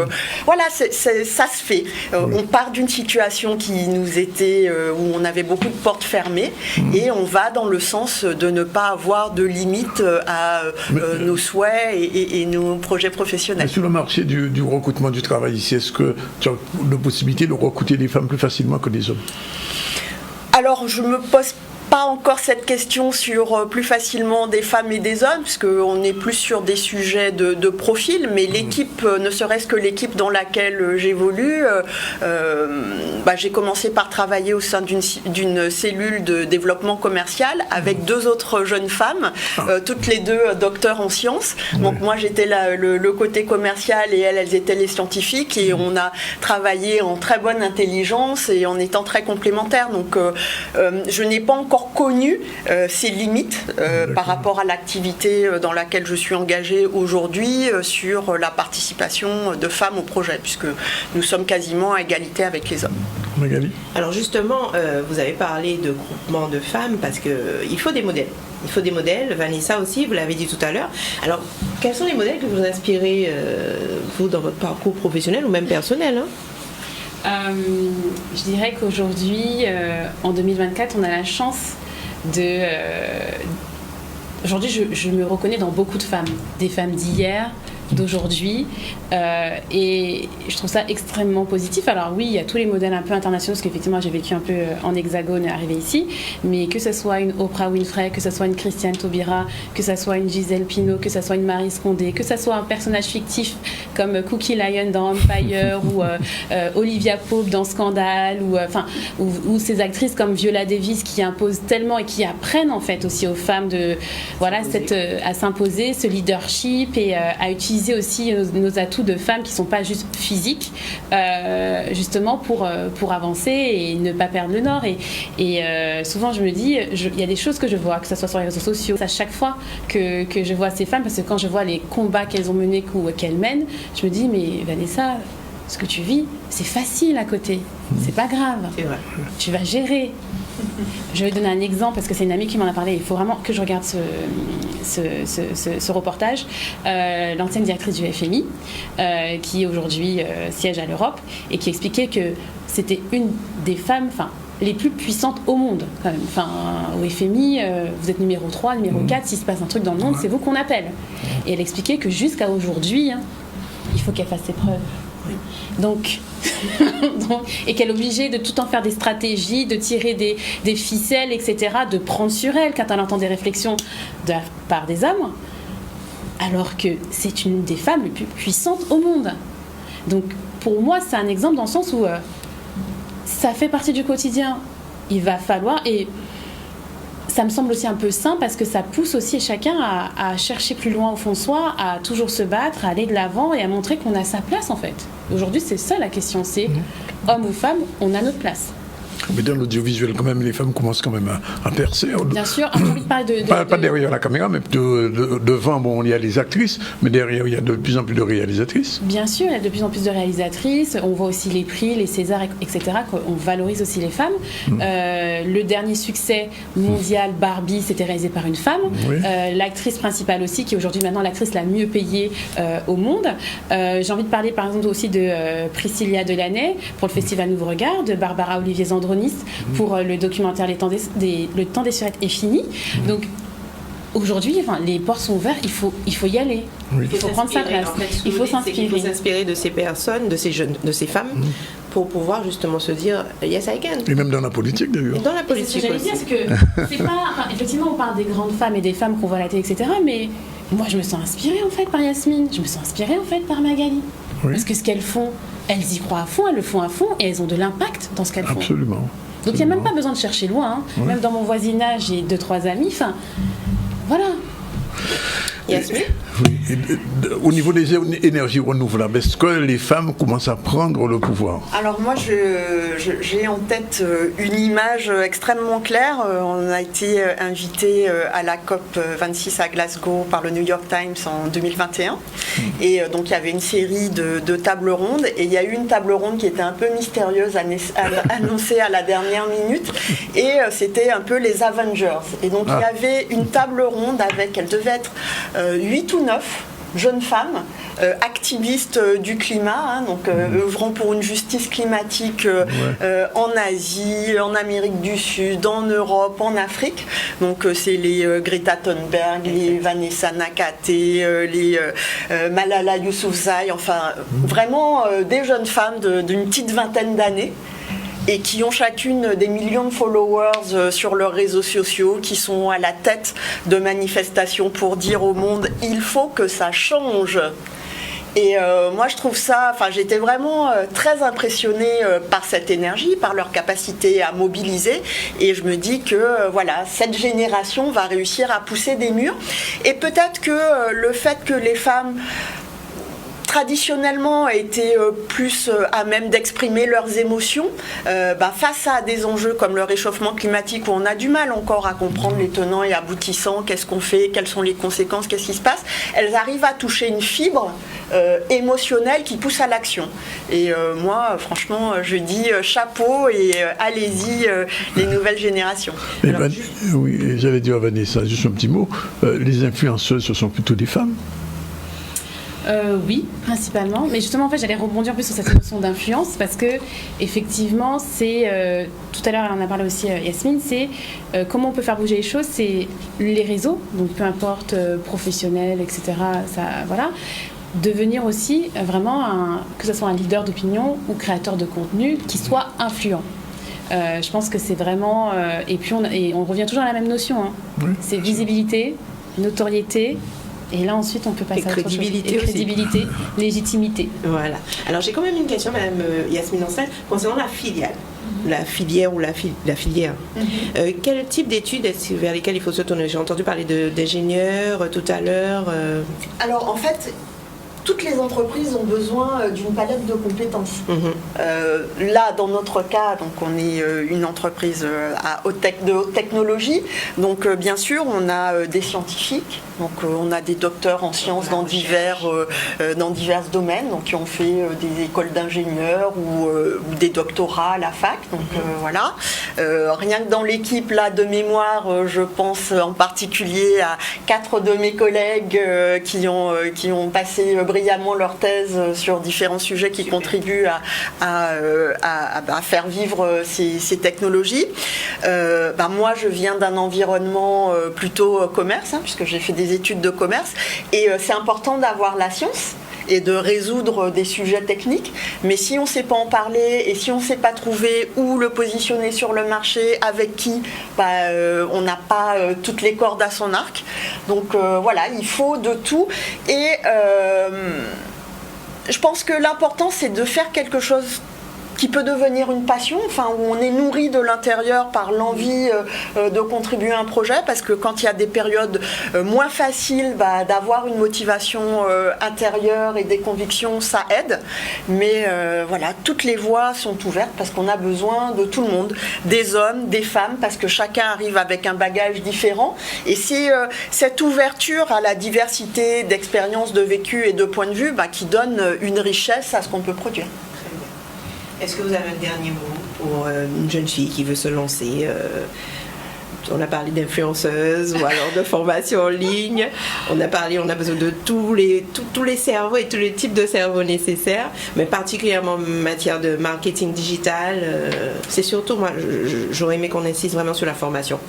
voilà, ça se fait. On part d'une situation qui nous était, où on avait beaucoup de portes fermées, et on va dans le sens de ne pas avoir de limite à nos souhaits et nos projets professionnels. Sur le marché du recrutement du travail ici, est-ce que tu as la possibilité de recruter des femmes plus facilement que des hommes? Alors, je me pose pas encore cette question sur plus facilement des femmes et des hommes, puisqu'on est plus sur des sujets de profil, mais l'équipe, ne serait-ce que l'équipe dans laquelle j'évolue, j'ai commencé par travailler au sein d'une cellule de développement commercial avec 2 autres jeunes femmes, toutes les 2 docteurs en sciences. Donc moi j'étais le côté commercial et elles étaient les scientifiques, et on a travaillé en très bonne intelligence et en étant très complémentaires. Donc je n'ai pas encore connu ces limites par rapport à l'activité dans laquelle je suis engagée aujourd'hui sur la participation de femmes au projet, puisque nous sommes quasiment à égalité avec les hommes. Magali? Alors justement, vous avez parlé de groupement de femmes parce qu'il faut des modèles. Il faut des modèles. Vanessa aussi, vous l'avez dit tout à l'heure. Alors, quels sont les modèles que vous inspirez, vous, dans votre parcours professionnel ou même personnel, Je dirais qu'aujourd'hui, en 2024, on a la chance de... Aujourd'hui, je me reconnais dans beaucoup de femmes. Des femmes d'hier, d'aujourd'hui, et je trouve ça extrêmement positif. Alors oui, il y a tous les modèles un peu internationaux, parce qu'effectivement j'ai vécu un peu en hexagone arrivé ici, mais que ce soit une Oprah Winfrey, que ce soit une Christiane Taubira, que ce soit une Gisèle Pineau, que ce soit une Marie Scondé, que ce soit un personnage fictif comme Cookie Lyon dans Empire ou Olivia Pope dans Scandale, ou ces actrices comme Viola Davis qui imposent tellement et qui apprennent en fait aussi aux femmes à s'imposer ce leadership et à utiliser aussi nos atouts de femmes qui ne sont pas juste physiques, justement pour avancer et ne pas perdre le nord. Et souvent je me dis, il y a des choses que je vois, que ce soit sur les réseaux sociaux, à chaque fois que je vois ces femmes, parce que quand je vois les combats qu'elles ont menés ou qu'elles mènent, je me dis, mais Vanessa, ce que tu vis, c'est facile à côté, c'est pas grave, c'est vrai. Tu vas gérer. Je vais donner un exemple parce que c'est une amie qui m'en a parlé. Il faut vraiment que je regarde ce reportage. L'ancienne directrice du FMI, qui aujourd'hui siège à l'Europe, et qui expliquait que c'était une des femmes les plus puissantes au monde, quand même. Au FMI, vous êtes numéro 3, numéro 4, s'il se passe un truc dans le monde, c'est vous qu'on appelle. Et elle expliquait que jusqu'à aujourd'hui, il faut qu'elle fasse ses preuves. Donc, et qu'elle est obligée de tout le temps faire des stratégies, de tirer des ficelles, etc., de prendre sur elle quand elle entend des réflexions de la part des hommes, alors que c'est une des femmes les plus puissantes au monde. Donc, pour moi, c'est un exemple dans le sens où ça fait partie du quotidien. Il va falloir... Et ça me semble aussi un peu sain parce que ça pousse aussi chacun à chercher plus loin au fond de soi, à toujours se battre, à aller de l'avant et à montrer qu'on a sa place en fait. Aujourd'hui, c'est ça la question, c'est homme ou femme, on a notre place. Mais dans l'audiovisuel, quand même, les femmes commencent quand même à percer. Bien sûr, j'ai envie de parler pas derrière la caméra, mais devant, bon, il y a les actrices, mais derrière, il y a de plus en plus de réalisatrices. Bien sûr, il y a de plus en plus de réalisatrices. On voit aussi les prix, les Césars, etc., qu'on valorise aussi les femmes. Le dernier succès mondial, Barbie, c'était réalisé par une femme. Oui. L'actrice principale aussi, qui est aujourd'hui maintenant l'actrice la mieux payée au monde. J'ai envie de parler, par exemple, aussi de Priscilla Delaney pour le Festival Nouveau Regard, de Barbara Olivier-Zandronis pour le documentaire Le temps des surettes est fini. Donc aujourd'hui, les portes sont ouvertes, il faut y aller. Oui. Il faut prendre sa place. Il faut s'inspirer. Il faut s'inspirer de ces personnes, de ces jeunes, de ces femmes, pour pouvoir justement se dire yes I can. Et même dans la politique d'ailleurs. Dans la politique aussi. J'allais dire que c'est pas. Effectivement, on parle des grandes femmes et des femmes qu'on voit à la télé, etc. Mais moi, je me sens inspirée en fait par Yasmine. Je me sens inspirée en fait par Magali. Oui. Parce que ce qu'elles font, elles y croient à fond, elles le font à fond et elles ont de l'impact dans ce qu'elles font. Absolument. Donc il n'y a même pas besoin de chercher loin. Oui. Même dans mon voisinage, j'ai 2-3 amis. Voilà. Yasmine ? Oui. Au niveau des énergies renouvelables, est-ce que les femmes commencent à prendre le pouvoir ? Alors moi, j'ai en tête une image extrêmement claire. On a été invité à la COP 26 à Glasgow par le New York Times en 2021. Et donc il y avait une série de tables rondes, et il y a eu une table ronde qui était un peu mystérieuse, annoncée à la dernière minute, et c'était un peu les Avengers. Et donc il y avait une table ronde avec, elle devait être 8 ou 9 jeunes femmes, activistes du climat, donc œuvrant pour une justice climatique en Asie, en Amérique du Sud, en Europe, en Afrique. Donc c'est les Greta Thunberg, les Vanessa Nakate, les Malala Yousafzai, enfin vraiment des jeunes femmes d'une petite vingtaine d'années, et qui ont chacune des millions de followers sur leurs réseaux sociaux, qui sont à la tête de manifestations pour dire au monde « il faut que ça change ». Et moi je trouve ça, j'étais vraiment très impressionnée par cette énergie, par leur capacité à mobiliser, et je me dis que voilà, cette génération va réussir à pousser des murs, et peut-être que le fait que les femmes traditionnellement étaient plus à même d'exprimer leurs émotions, face à des enjeux comme le réchauffement climatique, où on a du mal encore à comprendre les tenants et aboutissants, qu'est-ce qu'on fait, quelles sont les conséquences, qu'est-ce qui se passe, elles arrivent à toucher une fibre émotionnelle qui pousse à l'action. Et moi, franchement, je dis chapeau et allez-y, les nouvelles générations. Oui, j'allais dire à Vanessa, juste un petit mot, les influenceuses, ce sont plutôt des femmes? Oui, principalement. Mais justement, en fait, j'allais rebondir un peu sur cette notion d'influence, parce que effectivement, c'est tout à l'heure, on a parlé aussi Yasmine, c'est comment on peut faire bouger les choses, c'est les réseaux, donc peu importe professionnels, etc. Ça, voilà. Devenir aussi vraiment que ce soit un leader d'opinion ou créateur de contenu qui soit influent. Je pense que c'est vraiment et puis on revient toujours à la même notion. Oui, c'est visibilité, notoriété. Et là, ensuite, on peut passer à autre chose. Et crédibilité, légitimité. Voilà. Alors, j'ai quand même une question, Madame Yasmine Ancel, concernant la filiale. La filière ou la filière. Quel type d'études vers lesquelles il faut se tourner? J'ai entendu parler d'ingénieurs tout à l'heure. Alors, en fait, toutes les entreprises ont besoin d'une palette de compétences. Là, dans notre cas, donc on est une entreprise de haute technologie. Donc, bien sûr, on a des scientifiques. Donc, on a des docteurs en sciences dans divers domaines, donc qui ont fait des écoles d'ingénieurs ou des doctorats à la fac. Donc, voilà. Rien que dans l'équipe là de mémoire, je pense en particulier à 4 de mes collègues qui ont passé brillamment leur thèse sur différents sujets qui contribuent à faire vivre ces technologies. Moi, je viens d'un environnement plutôt commerce, puisque j'ai fait des études de commerce, et c'est important d'avoir la science et de résoudre des sujets techniques, mais si on ne sait pas en parler et si on ne sait pas trouver où le positionner sur le marché, avec qui, on n'a pas toutes les cordes à son arc. Donc voilà, il faut de tout, et je pense que l'important, c'est de faire quelque chose qui peut devenir une passion, où on est nourri de l'intérieur par l'envie de contribuer à un projet, parce que quand il y a des périodes moins faciles, d'avoir une motivation intérieure et des convictions, ça aide. Mais voilà, toutes les voies sont ouvertes, parce qu'on a besoin de tout le monde, des hommes, des femmes, parce que chacun arrive avec un bagage différent. Et c'est cette ouverture à la diversité d'expériences, de vécus et de points de vue qui donne une richesse à ce qu'on peut produire. Est-ce que vous avez un dernier mot pour une jeune fille qui veut se lancer? On a parlé d'influenceuse ou alors de formation en ligne. On a besoin de tous les cerveaux et tous les types de cerveaux nécessaires, mais particulièrement en matière de marketing digital. C'est surtout, moi, j'aurais aimé qu'on insiste vraiment sur la formation.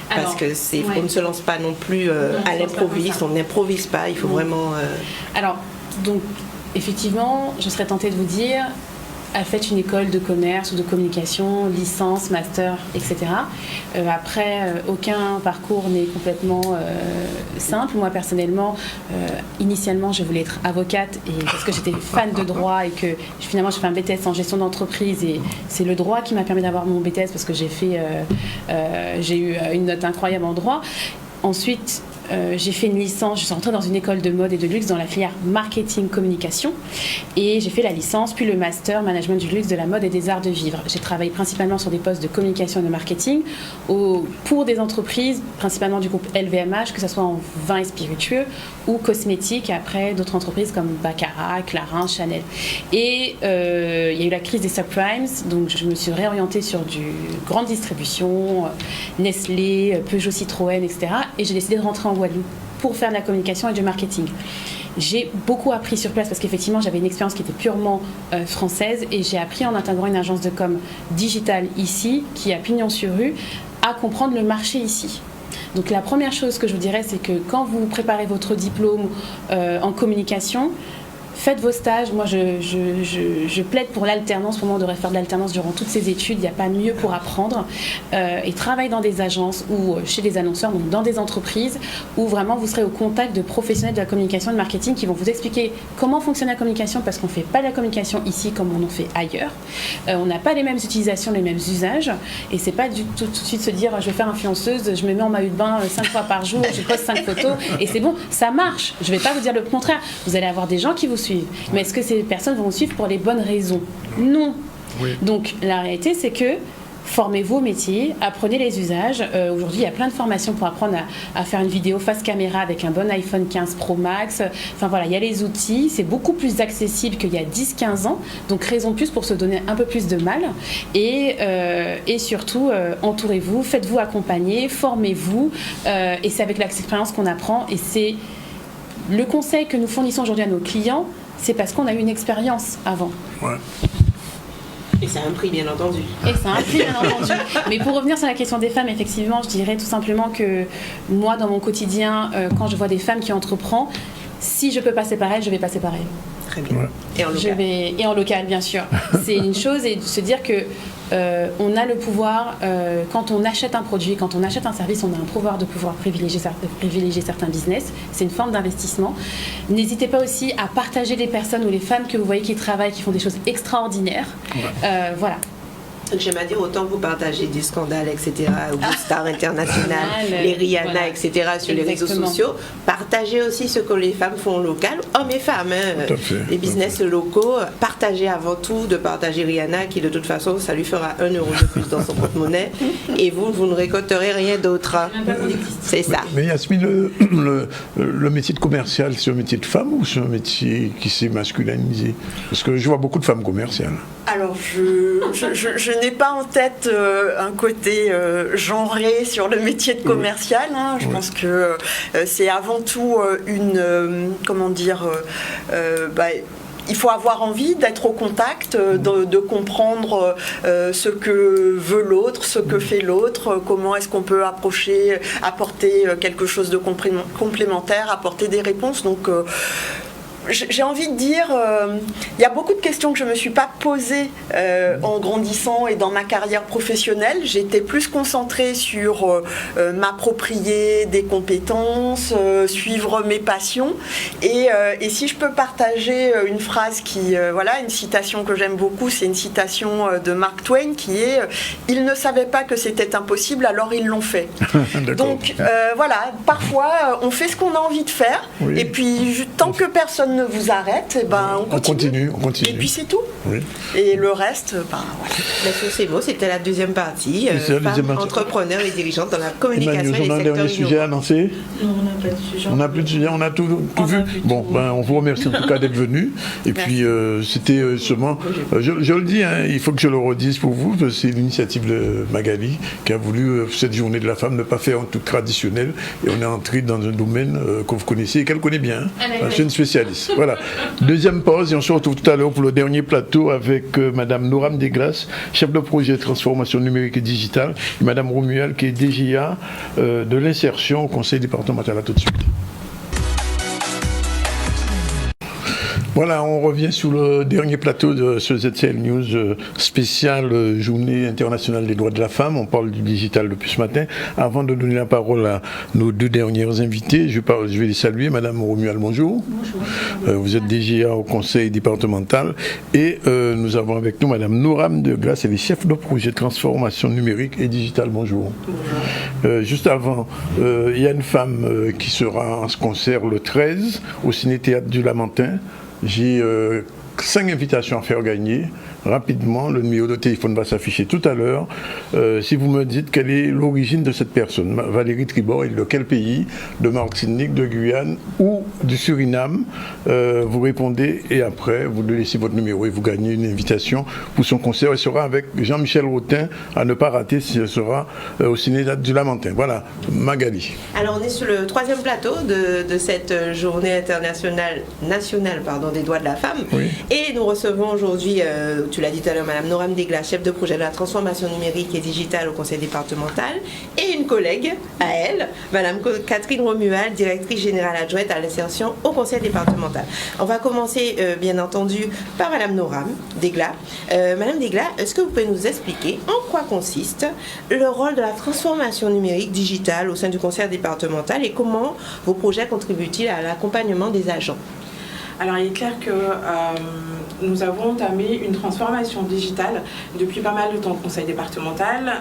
Parce que on ne se lance pas non plus à l'improviste, on n'improvise pas, il faut vraiment... Alors, donc, effectivement, je serais tentée de vous dire... Faites une école de commerce ou de communication, licence, master, etc. Après, aucun parcours n'est complètement simple. Moi, personnellement, initialement, je voulais être avocate parce que j'étais fan de droit et que finalement, j'ai fait un BTS en gestion d'entreprise, et c'est le droit qui m'a permis d'avoir mon BTS parce que j'ai eu une note incroyable en droit. Ensuite, j'ai fait une licence, je suis entrée dans une école de mode et de luxe dans la filière marketing communication et j'ai fait la licence puis le master management du luxe, de la mode et des arts de vivre. J'ai travaillé principalement sur des postes de communication et de marketing pour des entreprises, principalement du groupe LVMH, que ce soit en vin et spiritueux ou cosmétiques, après d'autres entreprises comme Baccarat, Clarins, Chanel. Et il y a eu la crise des subprimes, donc je me suis réorientée sur du grande distribution, Nestlé, Peugeot, Citroën, etc. Et j'ai décidé de rentrer en Guadeloupe pour faire de la communication et du marketing. J'ai beaucoup appris sur place parce qu'effectivement j'avais une expérience qui était purement française et j'ai appris en intégrant une agence de com digitale ici, qui a pignon sur rue, à comprendre le marché ici. Donc la première chose que je vous dirais, c'est que quand vous préparez votre diplôme en communication, faites vos stages. Moi, je plaide pour l'alternance. Pour moi, on devrait faire de l'alternance durant toutes ces études. Il n'y a pas mieux pour apprendre. Et travaille dans des agences ou chez des annonceurs, donc dans des entreprises où vraiment vous serez au contact de professionnels de la communication et de marketing qui vont vous expliquer comment fonctionne la communication, parce qu'on ne fait pas de la communication ici comme on en fait ailleurs. On n'a pas les mêmes utilisations, les mêmes usages. Et c'est pas du tout de suite se dire je vais faire influenceuse, je me mets en maillot de bain 5 fois par jour, je poste 5 photos et c'est bon, ça marche. Je ne vais pas vous dire le contraire. Vous allez avoir des gens qui vous suivent. Mais est-ce que ces personnes vont vous suivre pour les bonnes raisons? Non. Oui. Donc la réalité, c'est que formez-vous au métier, apprenez les usages. Aujourd'hui, il y a plein de formations pour apprendre à faire une vidéo face caméra avec un bon iPhone 15 Pro Max. Enfin voilà, il y a les outils. C'est beaucoup plus accessible qu'il y a 10-15 ans. Donc raison de plus pour se donner un peu plus de mal. Et surtout, entourez-vous, faites-vous accompagner, formez-vous. Et c'est avec l'expérience qu'on apprend. Et c'est le conseil que nous fournissons aujourd'hui à nos clients, c'est parce qu'on a eu une expérience avant. Ouais. Et ça a un prix, bien entendu. Et ça a un prix, bien entendu. Mais pour revenir sur la question des femmes, effectivement, je dirais tout simplement que moi, dans mon quotidien, quand je vois des femmes qui entreprennent, si je peux passer par elles, je vais passer par elles. Très bien. Ouais. Et en local. Et en local, bien sûr. C'est une chose, et de se dire que on a le pouvoir, quand on achète un produit, quand on achète un service, on a un pouvoir de pouvoir privilégier certains business. C'est une forme d'investissement. N'hésitez pas aussi à partager les personnes ou les femmes que vous voyez qui travaillent, qui font des choses extraordinaires. Ouais. Voilà. Donc j'aime à dire, autant vous partagez des scandales, etc., ou des stars internationales, les Rihanna, voilà, etc., sur les réseaux sociaux, partagez aussi ce que les femmes font local, hommes et femmes, hein, les business locaux, partagez avant tout, de partager Rihanna, qui de toute façon, ça lui fera 1 euro de plus dans son porte-monnaie, et vous ne récolterez rien d'autre. C'est ça. Mais Yasmine, le métier de commercial, c'est un métier de femme ou c'est un métier qui s'est masculinisé? Parce que je vois beaucoup de femmes commerciales. Alors, je n'ai pas en tête un côté genré sur le métier de commercial. Hein. Je pense que c'est avant tout il faut avoir envie d'être au contact, de comprendre ce que veut l'autre, ce que fait l'autre, comment est-ce qu'on peut apporter quelque chose de complémentaire, apporter des réponses. Donc, j'ai envie de dire, il y a beaucoup de questions que je ne me suis pas posées en grandissant et dans ma carrière professionnelle. J'étais plus concentrée sur m'approprier des compétences, suivre mes passions. Et si je peux partager une phrase une citation que j'aime beaucoup, c'est une citation de Mark Twain qui est « Ils ne savaient pas que c'était impossible, alors ils l'ont fait ». Donc voilà, parfois on fait ce qu'on a envie de faire, oui. Et puis tant que personne ne vous arrête, on continue. Et puis c'est tout. Oui. Et le reste, voilà. C'est beau, c'était la deuxième partie. Femmes entrepreneurs et dirigeantes dans la communication et les secteurs innovants. On a un dernier sujet à annoncer? Non, on n'a pas de sujet. On n'a plus de sujet, on a tout vu. Bon, on vous remercie en tout cas d'être venu. Et puis c'était seulement, je le dis, hein, il faut que je le redise pour vous, c'est l'initiative de Magali qui a voulu cette journée de la femme ne pas faire un truc traditionnel. Et on est entré dans un domaine que vous connaissez et qu'elle connaît bien. C'est une spécialiste. Voilà. Deuxième pause et on se retrouve tout à l'heure pour le dernier plateau avec Madame Noram Desglas, chef de projet de transformation numérique et digitale, et Madame Romuald qui est DGA de l'insertion au conseil départemental. À tout de suite. Voilà, on revient sur le dernier plateau de ce ZCL News spécial Journée internationale des droits de la femme. On parle du digital depuis ce matin. Avant de donner la parole à nos deux dernières invitées, je vais les saluer. Madame Romuald, bonjour. Bonjour. Vous êtes DGA au conseil départemental et nous avons avec nous Madame Noram de Glace, elle est chef de projet transformation numérique et digitale. Bonjour. Bonjour. Juste avant, il y a une femme qui sera en concert le 13 au Ciné-Théâtre du Lamentin. J'ai 5 invitations à faire gagner. Rapidement, le numéro de téléphone va s'afficher tout à l'heure. Si vous me dites quelle est l'origine de cette personne, Valérie Tribord, est de quel pays? De Martinique, de Guyane ou du Suriname? Vous répondez et après, vous laissez votre numéro et vous gagnez une invitation pour son concert. Elle sera avec Jean-Michel Rotin, à ne pas rater, si elle sera au Ciné-Théâtre du Lamentin. Voilà, Magali. Alors, on est sur le 3e plateau de cette journée internationale des droits de la femme. Oui. Et nous recevons aujourd'hui, tu l'as dit tout à l'heure, Madame Noram de Glace, chef de projet de la transformation numérique et digitale au conseil départemental, et une collègue à elle, Madame Catherine Romuald, directrice générale adjointe à l'insertion au conseil départemental. On va commencer, bien entendu, par Madame Noram de Glace. Madame de Glace, est-ce que vous pouvez nous expliquer en quoi consiste le rôle de la transformation numérique digitale au sein du conseil départemental et comment vos projets contribuent-ils à l'accompagnement des agents? Alors il est clair que nous avons entamé une transformation digitale depuis pas mal de temps au conseil départemental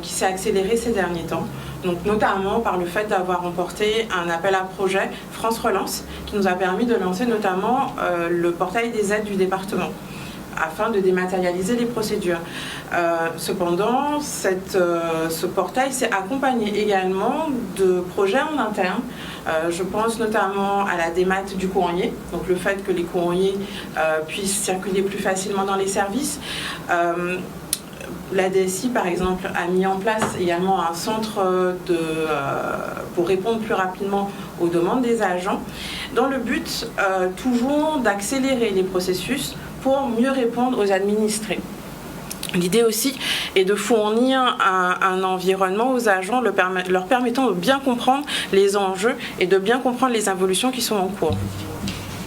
qui s'est accélérée ces derniers temps. Donc notamment par le fait d'avoir remporté un appel à projet France Relance qui nous a permis de lancer notamment le portail des aides du département afin de dématérialiser les procédures. Cependant, ce portail s'est accompagné également de projets en interne. Je pense notamment à la démat du courrier, donc le fait que les courriers puissent circuler plus facilement dans les services. La DSI, par exemple, a mis en place également un centre pour répondre plus rapidement aux demandes des agents, dans le but toujours d'accélérer les processus pour mieux répondre aux administrés. L'idée aussi est de fournir un environnement aux agents leur permettant de bien comprendre les enjeux et de bien comprendre les évolutions qui sont en cours.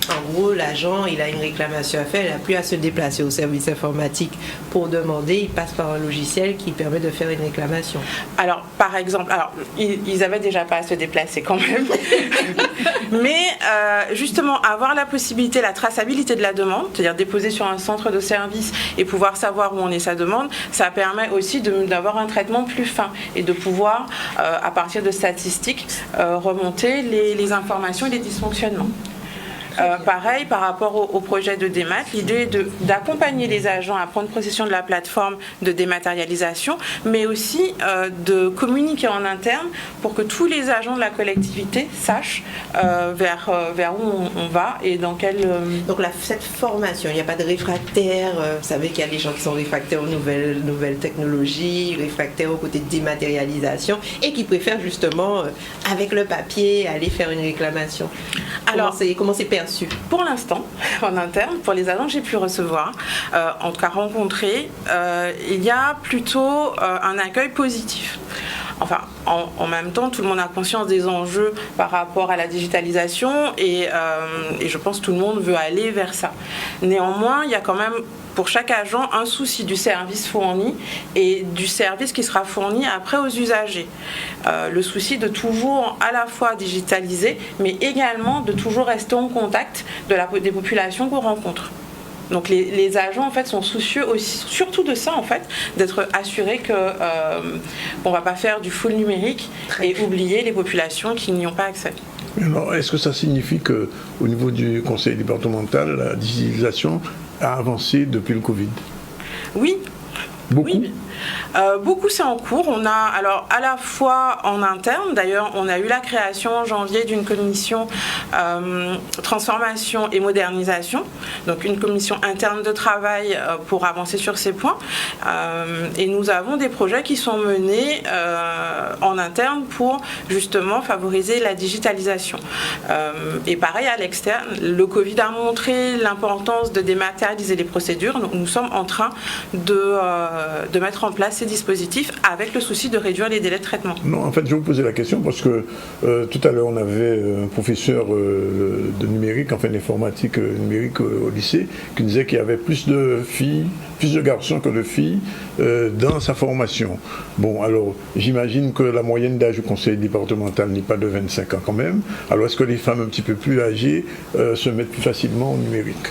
En gros, l'agent, il a une réclamation à faire, il n'a plus à se déplacer au service informatique pour demander, il passe par un logiciel qui permet de faire une réclamation. Alors, par exemple, ils n'avaient déjà pas à se déplacer quand même, mais justement, avoir la possibilité, la traçabilité de la demande, c'est-à-dire déposer sur un centre de service et pouvoir savoir où en est sa demande, ça permet aussi d'avoir un traitement plus fin et de pouvoir, à partir de statistiques, remonter les informations et les dysfonctionnements. Pareil, par rapport au projet de démat, l'idée est d'accompagner les agents à prendre possession de la plateforme de dématérialisation, mais aussi de communiquer en interne pour que tous les agents de la collectivité sachent vers où on va et dans quel... Donc cette formation, il n'y a pas de réfractaires, vous savez qu'il y a des gens qui sont réfractaires aux nouvelles technologies, réfractaires au côté de dématérialisation et qui préfèrent justement, avec le papier, aller faire une réclamation. Alors, comment c'est perçu? Pour l'instant, en interne, pour les agents que j'ai pu recevoir, en tout cas rencontrer, il y a plutôt un accueil positif. Enfin, en même temps, tout le monde a conscience des enjeux par rapport à la digitalisation et je pense que tout le monde veut aller vers ça. Néanmoins, il y a quand même pour chaque agent un souci du service fourni et du service qui sera fourni après aux usagers. Le souci de toujours à la fois digitaliser, mais également de toujours rester en contact des populations qu'on rencontre. Donc les agents en fait sont soucieux aussi, surtout de ça en fait, d'être assurés qu'on ne va pas faire du full numérique et oublier les populations qui n'y ont pas accès. Alors, est-ce que ça signifie qu'au niveau du conseil départemental, la digitalisation a avancé depuis le Covid? Oui. Beaucoup? Oui. Beaucoup, c'est en cours. On a, alors, à la fois en interne, d'ailleurs, on a eu la création en janvier d'une commission transformation et modernisation. donc une commission interne de travail pour avancer sur ces points. Et nous avons des projets qui sont menés en interne pour justement favoriser la digitalisation. Et pareil à l'externe, le Covid a montré l'importance de dématérialiser les procédures. Donc nous sommes en train de mettre en place ces dispositifs avec le souci de réduire les délais de traitement. Non, en fait, je vous posais la question parce que tout à l'heure, on avait un professeur de numérique, enfin d'informatique numérique au lycée, qui disait qu'il y avait plus de garçons que de filles dans sa formation. Bon, alors, j'imagine que la moyenne d'âge au conseil départemental n'est pas de 25 ans quand même. Alors, est-ce que les femmes un petit peu plus âgées se mettent plus facilement au numérique ?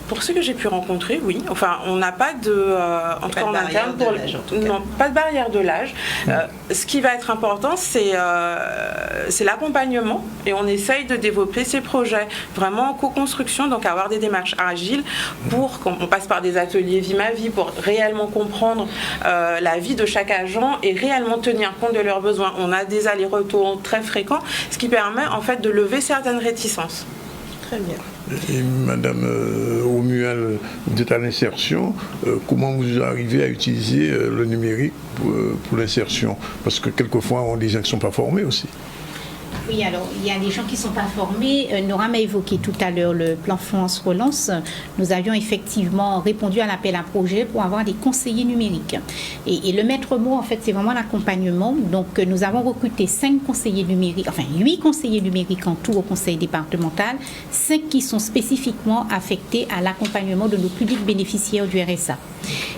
Pour ceux que j'ai pu rencontrer, oui. Enfin, on n'a pas de, en tout cas en interne, pas de barrière de l'âge. Ce qui va être important, c'est l'accompagnement, et on essaye de développer ces projets vraiment en co-construction, donc avoir des démarches agiles pour qu'on passe par des ateliers Vie ma vie pour réellement comprendre la vie de chaque agent et réellement tenir compte de leurs besoins. On a des allers-retours très fréquents, ce qui permet en fait de lever certaines réticences. Très bien. Et Madame Romuald, vous êtes à l'insertion. Comment vous arrivez à utiliser le numérique pour l'insertion? Parce que quelquefois, on a des gens qui ne sont pas formés aussi. Oui, alors il y a des gens qui ne sont pas formés. Nora m'a évoqué tout à l'heure le plan France Relance. Nous avions effectivement répondu à l'appel à projet pour avoir des conseillers numériques. Et le maître mot, en fait, c'est vraiment l'accompagnement. Donc, nous avons recruté 8 conseillers numériques en tout au conseil départemental, 5 qui sont spécifiquement affectés à l'accompagnement de nos publics bénéficiaires du RSA.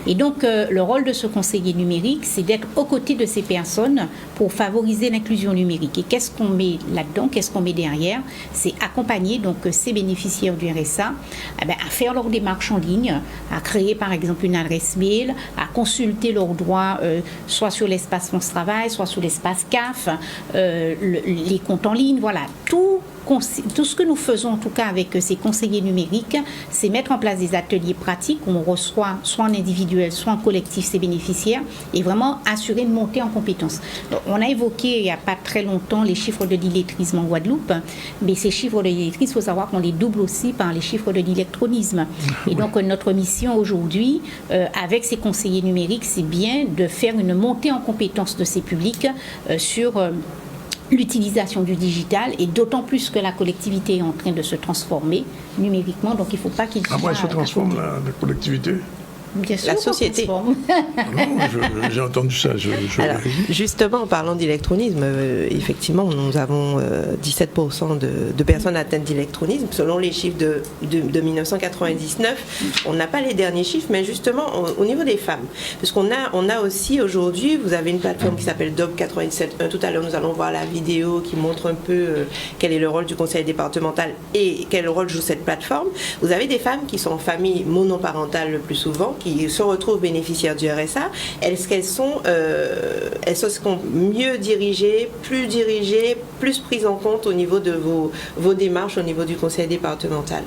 Et donc, le rôle de ce conseiller numérique, c'est d'être aux côtés de ces personnes pour favoriser l'inclusion numérique. Et qu'est-ce qu'on met là-dedans, qu'est-ce qu'on met derrière? C'est accompagner donc ces bénéficiaires du RSA à faire leurs démarches en ligne, à créer par exemple une adresse mail, à consulter leurs droits soit sur l'espace France Travail, soit sur l'espace CAF, les comptes en ligne, voilà, tout ce que nous faisons en tout cas avec ces conseillers numériques, c'est mettre en place des ateliers pratiques où on reçoit soit en individuel, soit en collectif ces bénéficiaires et vraiment assurer une montée en compétences. Donc, on a évoqué il n'y a pas très longtemps les chiffres de l'illettrisme en Guadeloupe, mais ces chiffres de l'illettrisme, il faut savoir qu'on les double aussi par les chiffres de l'électronisme. Et donc notre mission aujourd'hui, avec ces conseillers numériques, c'est bien de faire une montée en compétences de ces publics sur l'utilisation du digital, et d'autant plus que la collectivité est en train de se transformer numériquement, donc il ne faut pas qu'il soit... Après, elle se transforme, la collectivité? Bien sûr, la société. Non, j'ai entendu ça. Alors, justement, en parlant d'électronisme, effectivement, nous avons 17% de personnes atteintes d'électronisme. Selon les chiffres de 1999, on n'a pas les derniers chiffres, mais justement, au niveau des femmes. Parce qu'on a aussi aujourd'hui, vous avez une plateforme qui s'appelle DOB 97.1. Tout à l'heure, nous allons voir la vidéo qui montre un peu quel est le rôle du conseil départemental et quel rôle joue cette plateforme. Vous avez des femmes qui sont en famille monoparentale le plus souvent, qui se retrouvent bénéficiaires du RSA. Est-ce qu'elles sont mieux dirigées, plus prises en compte au niveau de vos démarches au niveau du conseil départemental?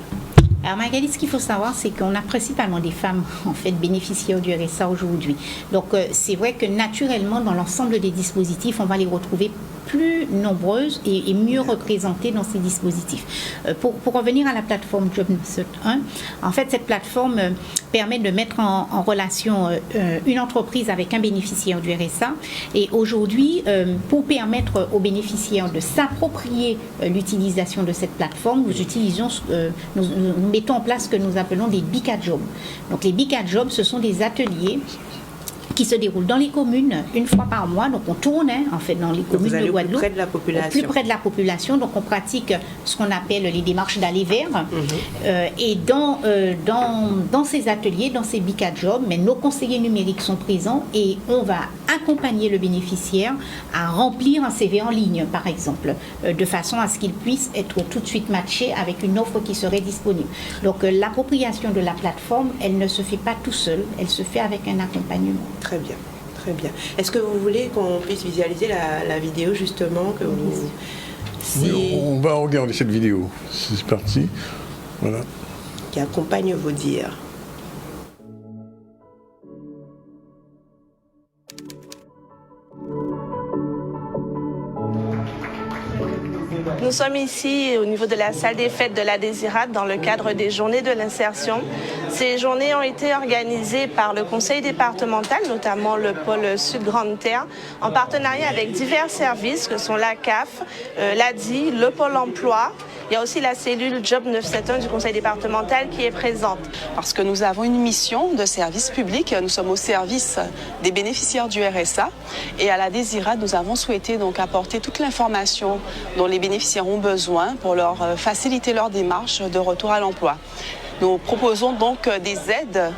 Alors Magali, ce qu'il faut savoir, c'est qu'on a principalement des femmes en fait bénéficiaires du RSA aujourd'hui. Donc c'est vrai que naturellement, dans l'ensemble des dispositifs, on va les retrouver plus nombreuses et mieux représentées dans ces dispositifs. Pour revenir à la plateforme JobNet1, en fait, cette plateforme permet de mettre en relation une entreprise avec un bénéficiaire du RSA. Et aujourd'hui, pour permettre aux bénéficiaires de s'approprier l'utilisation de cette plateforme, nous mettons en place ce que nous appelons des BICA Jobs. Donc les BICA Jobs, ce sont des ateliers qui se déroulent dans les communes une fois par mois. Donc on tourne en fait dans les communes de Guadeloupe, plus près de la population. Plus près de la population. Donc on pratique ce qu'on appelle les démarches d'aller vers. Et dans ces ateliers, dans ces BICA Jobs, mais nos conseillers numériques sont présents et on va accompagner le bénéficiaire à remplir un CV en ligne, par exemple, de façon à ce qu'il puisse être tout de suite matché avec une offre qui serait disponible. Donc l'appropriation de la plateforme, elle ne se fait pas tout seul, elle se fait avec un accompagnement. Très bien, très bien. Est-ce que vous voulez qu'on puisse visualiser la vidéo justement que vous... Oui, on va regarder cette vidéo. C'est parti. Voilà. Qui accompagne vos dires. Nous sommes ici au niveau de la salle des fêtes de la Désirade dans le cadre des journées de l'insertion. Ces journées ont été organisées par le conseil départemental, notamment le pôle Sud Grande Terre, en partenariat avec divers services que sont la CAF, l'ADI, le pôle emploi. Il y a aussi la cellule Job 971 du conseil départemental qui est présente. Parce que nous avons une mission de service public, nous sommes au service des bénéficiaires du RSA et à la Désirade, nous avons souhaité donc apporter toute l'information dont les bénéficiaires ont besoin pour leur faciliter leur démarche de retour à l'emploi. Nous proposons donc des aides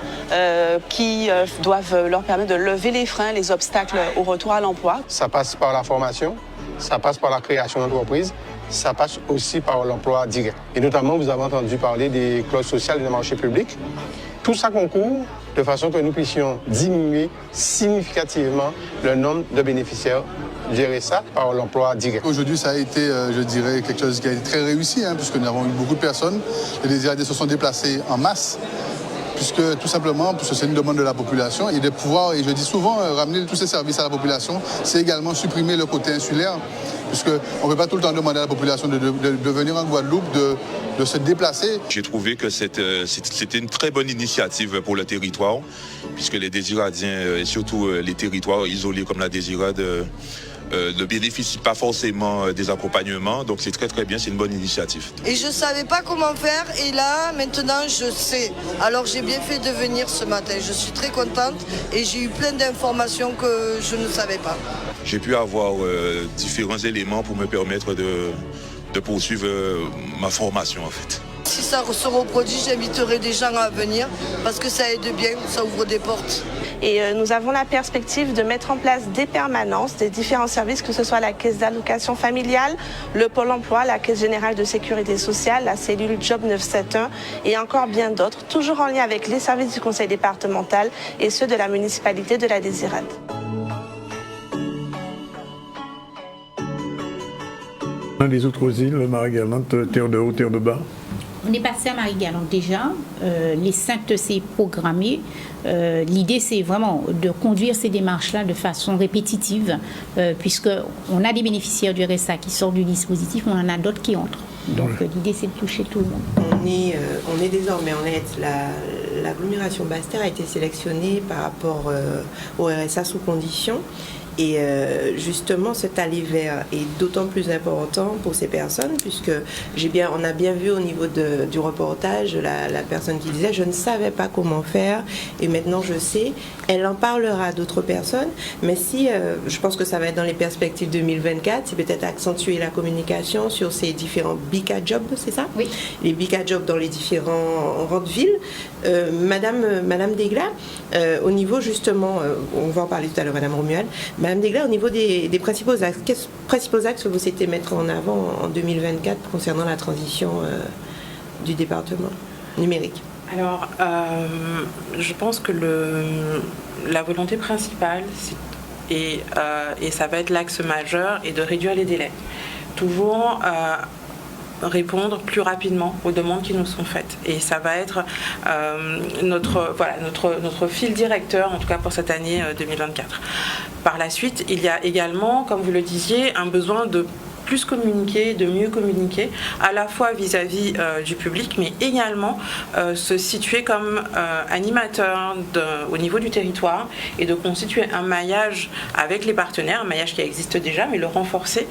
qui doivent leur permettre de lever les freins, les obstacles au retour à l'emploi. Ça passe par la formation, ça passe par la création d'entreprises, ça passe aussi par l'emploi direct. Et notamment, vous avez entendu parler des clauses sociales et des marchés publics. Tout ça concourt de façon que nous puissions diminuer significativement le nombre de bénéficiaires du RSA par l'emploi direct. Aujourd'hui, ça a été, je dirais, quelque chose qui a été très réussi, puisque nous avons eu beaucoup de personnes. Les Désirades se sont déplacés en masse, puisque c'est une demande de la population, et de pouvoir, et je dis souvent, ramener tous ces services à la population, c'est également supprimer le côté insulaire, puisqu'on ne peut pas tout le temps demander à la population de venir en Guadeloupe, de se déplacer. J'ai trouvé que c'était une très bonne initiative pour le territoire, puisque les Désiradiens, et surtout les territoires isolés comme la Désirade, ne bénéficient pas forcément des accompagnements, donc c'est très très bien, c'est une bonne initiative. Et je ne savais pas comment faire, et là maintenant je sais. Alors j'ai bien fait de venir ce matin, je suis très contente et j'ai eu plein d'informations que je ne savais pas. J'ai pu avoir différents éléments pour me permettre de poursuivre ma formation en fait. Si ça se reproduit, j'inviterai des gens à venir parce que ça aide bien, ça ouvre des portes. Et nous avons la perspective de mettre en place des permanences, des différents services, que ce soit la caisse d'allocation familiale, le pôle emploi, la caisse générale de sécurité sociale, la cellule Job 971 et encore bien d'autres, toujours en lien avec les services du conseil départemental et ceux de la municipalité de la Désirade. Les autres îles, Marie-Galante, Terre de Haut, Terre de Bas. On est passé à Marie-Galante déjà. Les Saintes, c'est programmé. L'idée, c'est vraiment de conduire ces démarches-là de façon répétitive, puisqu'on a des bénéficiaires du RSA qui sortent du dispositif, mais on en a d'autres qui entrent. Donc l'idée, c'est de toucher tout le monde. On est désormais en lettres. L'agglomération Basse-Terre a été sélectionnée par rapport au RSA sous condition. Et justement, cet aller vers est d'autant plus important pour ces personnes, puisque on a bien vu au niveau du reportage la personne qui disait « je ne savais pas comment faire et maintenant je sais ». Elle en parlera à d'autres personnes, mais je pense que ça va être dans les perspectives 2024, c'est peut-être accentuer la communication sur ces différents BICA Jobs, c'est ça? Oui. Les BICA Jobs dans les différents rangs de ville. Madame Degla, au niveau justement, on va en parler tout à l'heure, Madame Romuald, Madame Degla, au niveau des principaux axes, quels principaux axes que vous souhaitez mettre en avant en 2024 concernant la transition du département numérique? Alors, je pense que la volonté principale, et ça va être l'axe majeur, est de réduire les délais. Toujours répondre plus rapidement aux demandes qui nous sont faites. Et ça va être notre fil directeur, en tout cas pour cette année 2024. Par la suite, il y a également, comme vous le disiez, un besoin de plus communiquer, de mieux communiquer, à la fois vis-à-vis du public, mais également se situer comme animateur au niveau du territoire et de constituer un maillage avec les partenaires, un maillage qui existe déjà, mais le renforcer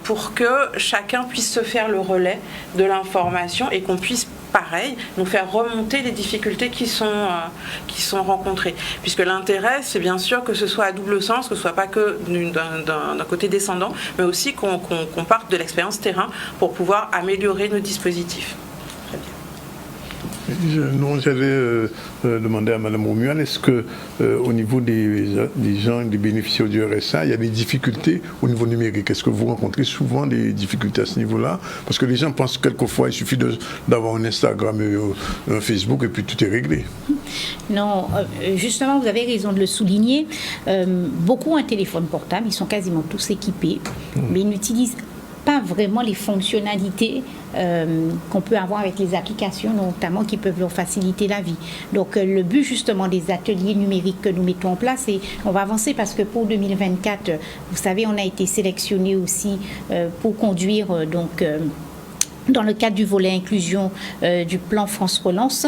pour que chacun puisse se faire le relais de l'information et qu'on puisse pareil, nous faire remonter les difficultés qui sont rencontrées. Puisque l'intérêt, c'est bien sûr que ce soit à double sens, que ce ne soit pas que d'un côté descendant, mais aussi qu'on parte de l'expérience terrain pour pouvoir améliorer nos dispositifs. J'avais demandé à Mme Romuald, est-ce qu'au niveau des gens, des bénéficiaires du RSA, il y a des difficultés au niveau numérique? Est-ce que vous rencontrez souvent des difficultés à ce niveau-là? Parce que les gens pensent quelquefois qu'il suffit d'avoir un Instagram et un Facebook et puis tout est réglé. Non, justement, vous avez raison de le souligner. Beaucoup ont un téléphone portable, ils sont quasiment tous équipés, mais ils n'utilisent pas vraiment les fonctionnalités qu'on peut avoir avec les applications, notamment qui peuvent leur faciliter la vie. Donc le but justement des ateliers numériques que nous mettons en place, et on va avancer parce que pour 2024, vous savez, on a été sélectionné aussi pour conduire dans le cadre du volet inclusion du plan France Relance,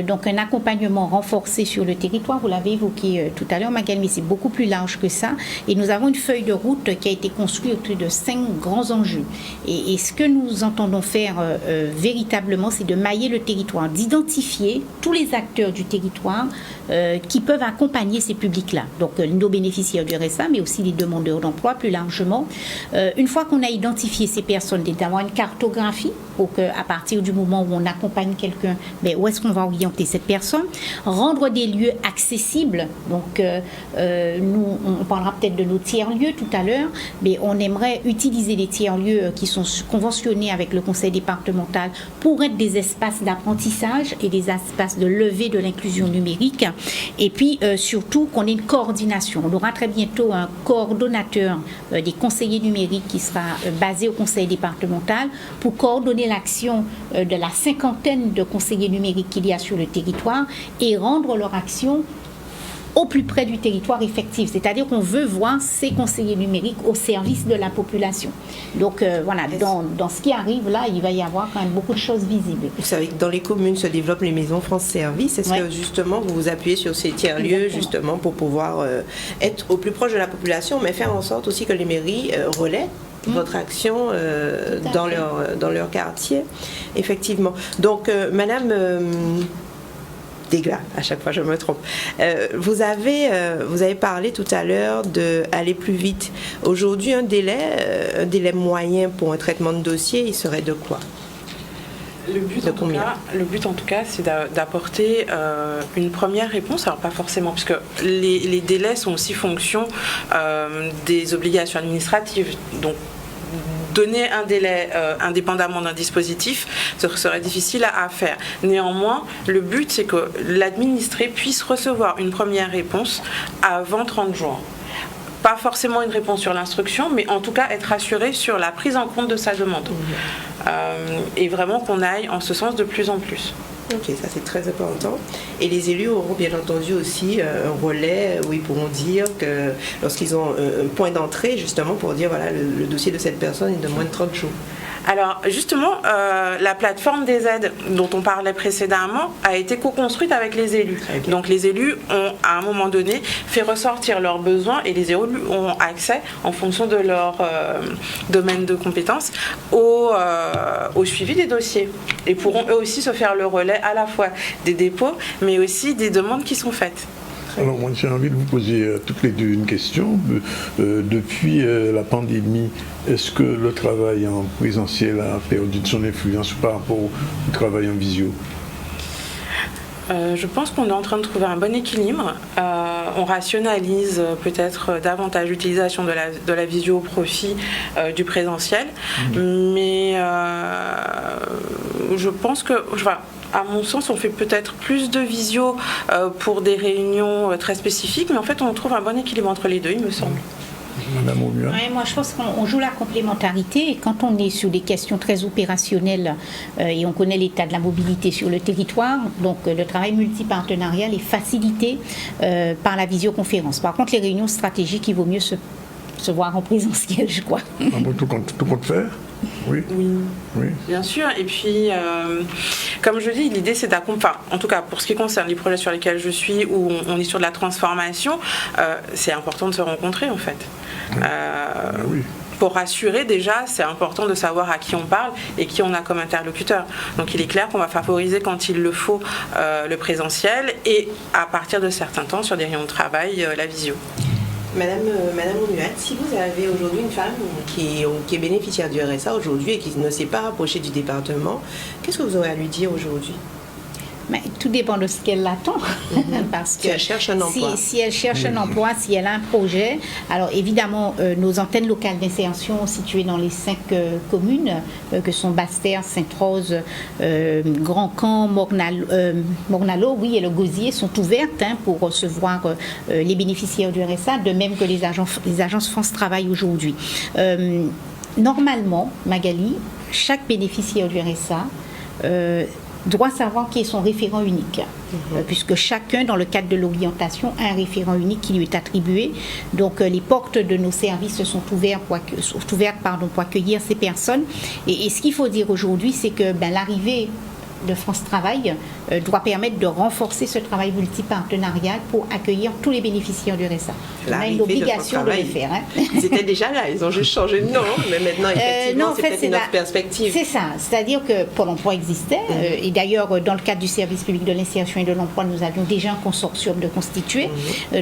donc un accompagnement renforcé sur le territoire, vous l'avez évoqué tout à l'heure Magali, mais c'est beaucoup plus large que ça, et nous avons une feuille de route qui a été construite autour de 5 grands enjeux, et ce que nous entendons faire véritablement, c'est de mailler le territoire, d'identifier tous les acteurs du territoire qui peuvent accompagner ces publics-là, donc nos bénéficiaires du RSA, mais aussi les demandeurs d'emploi plus largement. Une fois qu'on a identifié ces personnes, d'avoir une cartographie pour qu'à partir du moment où on accompagne quelqu'un, où est-ce qu'on va orienter cette personne, rendre des lieux accessibles. Donc, nous, on parlera peut-être de nos tiers-lieux tout à l'heure, mais on aimerait utiliser les tiers-lieux qui sont conventionnés avec le conseil départemental pour être des espaces d'apprentissage et des espaces de levée de l'inclusion numérique. Et puis, surtout, qu'on ait une coordination. On aura très bientôt un coordonnateur des conseillers numériques qui sera basé au conseil départemental pour coordonner l'action de la 50aine de conseillers numériques qu'il y a sur le territoire et rendre leur action au plus près du territoire effectif. C'est-à-dire qu'on veut voir ces conseillers numériques au service de la population. Donc voilà, dans ce qui arrive là, il va y avoir quand même beaucoup de choses visibles. Vous savez que dans les communes se développent les maisons France Service. Est-ce que justement vous vous appuyez sur ces tiers-lieux justement pour pouvoir être au plus proche de la population, mais faire en sorte aussi que les mairies relaient votre action dans leur quartier, effectivement. Donc, Madame Degla, à chaque fois je me trompe. Vous avez parlé tout à l'heure d'aller plus vite. Aujourd'hui, un délai moyen pour un traitement de dossier, il serait de quoi ? Le but en tout cas, c'est d'apporter une première réponse. Alors pas forcément, puisque les délais sont aussi fonction des obligations administratives. Donc donner un délai indépendamment d'un dispositif, ce serait difficile à faire. Néanmoins, le but, c'est que l'administré puisse recevoir une première réponse avant 30 jours. Pas forcément une réponse sur l'instruction, mais en tout cas être assuré sur la prise en compte de sa demande. Et vraiment qu'on aille en ce sens de plus en plus. Ok, ça c'est très important. Et les élus auront bien entendu aussi un relais où ils pourront dire que lorsqu'ils ont un point d'entrée, justement pour dire voilà, le dossier de cette personne est de moins de 30 jours. Alors justement, la plateforme des aides dont on parlait précédemment a été co-construite avec les élus. Okay. Donc les élus ont à un moment donné fait ressortir leurs besoins et les élus ont accès en fonction de leur domaine de compétences au suivi des dossiers et pourront eux aussi se faire le relais à la fois des dépôts mais aussi des demandes qui sont faites. Alors moi j'ai envie de vous poser toutes les deux une question. Depuis la pandémie, est-ce que le travail en présentiel a perdu de son influence par rapport au travail en visio ? Je pense qu'on est en train de trouver un bon équilibre. On rationalise peut-être davantage l'utilisation de la visio au profit du présentiel. Mais je pense que... à mon sens, on fait peut-être plus de visio pour des réunions très spécifiques, mais en fait, on trouve un bon équilibre entre les deux, il me semble. Madame Aumua. Oui, moi je pense qu'on joue la complémentarité et quand on est sur des questions très opérationnelles et on connaît l'état de la mobilité sur le territoire, donc le travail multipartenarial est facilité par la visioconférence. Par contre, les réunions stratégiques, il vaut mieux se voir en présentiel, je crois. Tout compte faire ? Oui. Bien sûr. Et puis, comme je dis, l'idée c'est d'accompagner. En tout cas, pour ce qui concerne les projets sur lesquels je suis, où on est sur de la transformation, c'est important de se rencontrer en fait. Pour rassurer déjà, c'est important de savoir à qui on parle et qui on a comme interlocuteur. Donc il est clair qu'on va favoriser quand il le faut le présentiel et à partir de certains temps sur des réunions de travail, la visio. Madame Omuat, si vous avez aujourd'hui une femme qui est bénéficiaire du RSA aujourd'hui et qui ne s'est pas rapprochée du département, qu'est-ce que vous aurez à lui dire aujourd'hui ? Mais tout dépend de ce qu'elle attend. Parce que si elle cherche un emploi. Si elle cherche un emploi, si elle a un projet, alors évidemment, nos antennes locales d'insertion situées dans les 5 communes, que sont Basse-Terre, Sainte-Rose, Grand Camp, Mornalo, et le Gosier, sont ouvertes pour recevoir les bénéficiaires du RSA, de même que les agences France Travail aujourd'hui. normalement, Magali, chaque bénéficiaire du RSA doit savoir qui est son référent unique, puisque chacun, dans le cadre de l'orientation, a un référent unique qui lui est attribué. Donc, les portes de nos services sont ouvertes pour accueillir ces personnes. Et ce qu'il faut dire aujourd'hui, c'est que l'arrivée de France Travail doit permettre de renforcer ce travail multipartenarial pour accueillir tous les bénéficiaires du RSA. On a une obligation de le faire. Ils étaient déjà là, ils ont juste changé de nom, mais maintenant, effectivement, c'est peut-être une autre perspective. C'est ça, c'est-à-dire que Pôle emploi existait, et d'ailleurs, dans le cadre du service public de l'insertion et de l'emploi, nous avions déjà un consortium de constituer.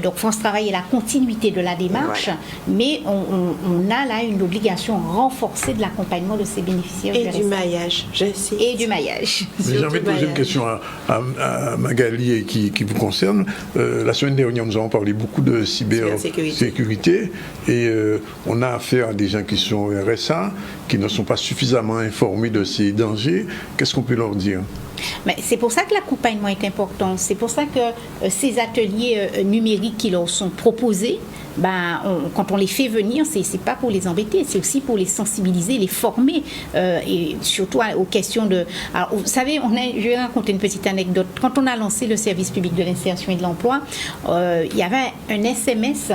Donc, France Travail est la continuité de la démarche, mais on a là une obligation renforcée de l'accompagnement de ces bénéficiaires et du maillage, je sais. Et du maillage. Mais j'ai envie de poser une question à Magali et qui vous concerne. La semaine dernière, nous avons parlé beaucoup de cybersécurité et on a affaire à des gens qui sont au RSA, qui ne sont pas suffisamment informés de ces dangers. Qu'est-ce qu'on peut leur dire ? Mais c'est pour ça que l'accompagnement est important. C'est pour ça que ces ateliers numériques qui leur sont proposés, quand on les fait venir, c'est pas pour les embêter, c'est aussi pour les sensibiliser, les former, et surtout aux questions de... Alors, vous savez, je vais raconter une petite anecdote. Quand on a lancé le service public de l'insertion et de l'emploi, il y avait un SMS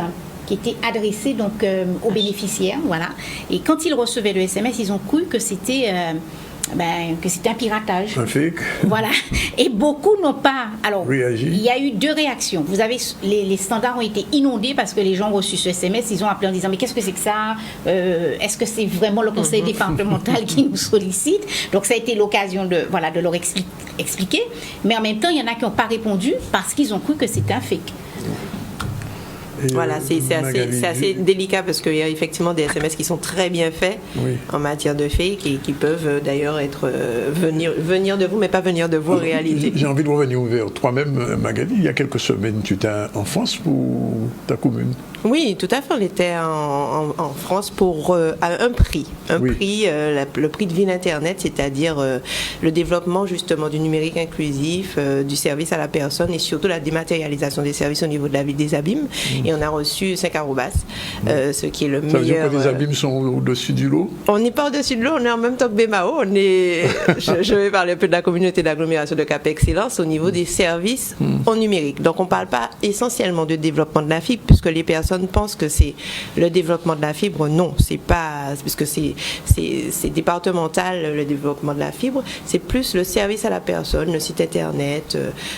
qui était adressé donc aux bénéficiaires, voilà. Et quand ils recevaient le SMS, ils ont cru que c'était un piratage. Un fake. Voilà. Et beaucoup n'ont pas... Alors, réagi. Il y a eu 2 réactions. Vous avez... Les standards ont été inondés parce que les gens ont reçu ce SMS. Ils ont appelé en disant, mais qu'est-ce que c'est que ça ? Est-ce que c'est vraiment le conseil départemental qui nous sollicite ? Donc, ça a été l'occasion de leur expliquer. Mais en même temps, il y en a qui n'ont pas répondu parce qu'ils ont cru que c'était un fake. Voilà, c'est assez délicat parce qu'il y a effectivement des SMS qui sont très bien faits en matière de fake et qui peuvent d'ailleurs être venir de vous, mais pas venir de vous en réalité. J'ai envie de revenir vers toi-même, Magali. Il y a quelques semaines, tu étais en France pour ta commune. Oui, tout à fait. On était en France pour un prix. Le prix de Ville Internet, c'est-à-dire le développement justement du numérique inclusif, du service à la personne et surtout la dématérialisation des services au niveau de la ville des Abîmes. Et on a reçu 5 arrobas, ce qui est le meilleur. Ça veut dire que les Abîmes sont au-dessus du lot ? On n'est pas au-dessus de l'eau, on est en même temps que BMAO. Je vais parler un peu de la communauté d'agglomération de Cap Excellence au niveau des services en numérique. Donc on ne parle pas essentiellement de développement de la fibre, puisque les personnes pensent que c'est le développement de la fibre. Non, c'est pas, puisque c'est départemental le développement de la fibre. C'est plus le service à la personne, le site internet,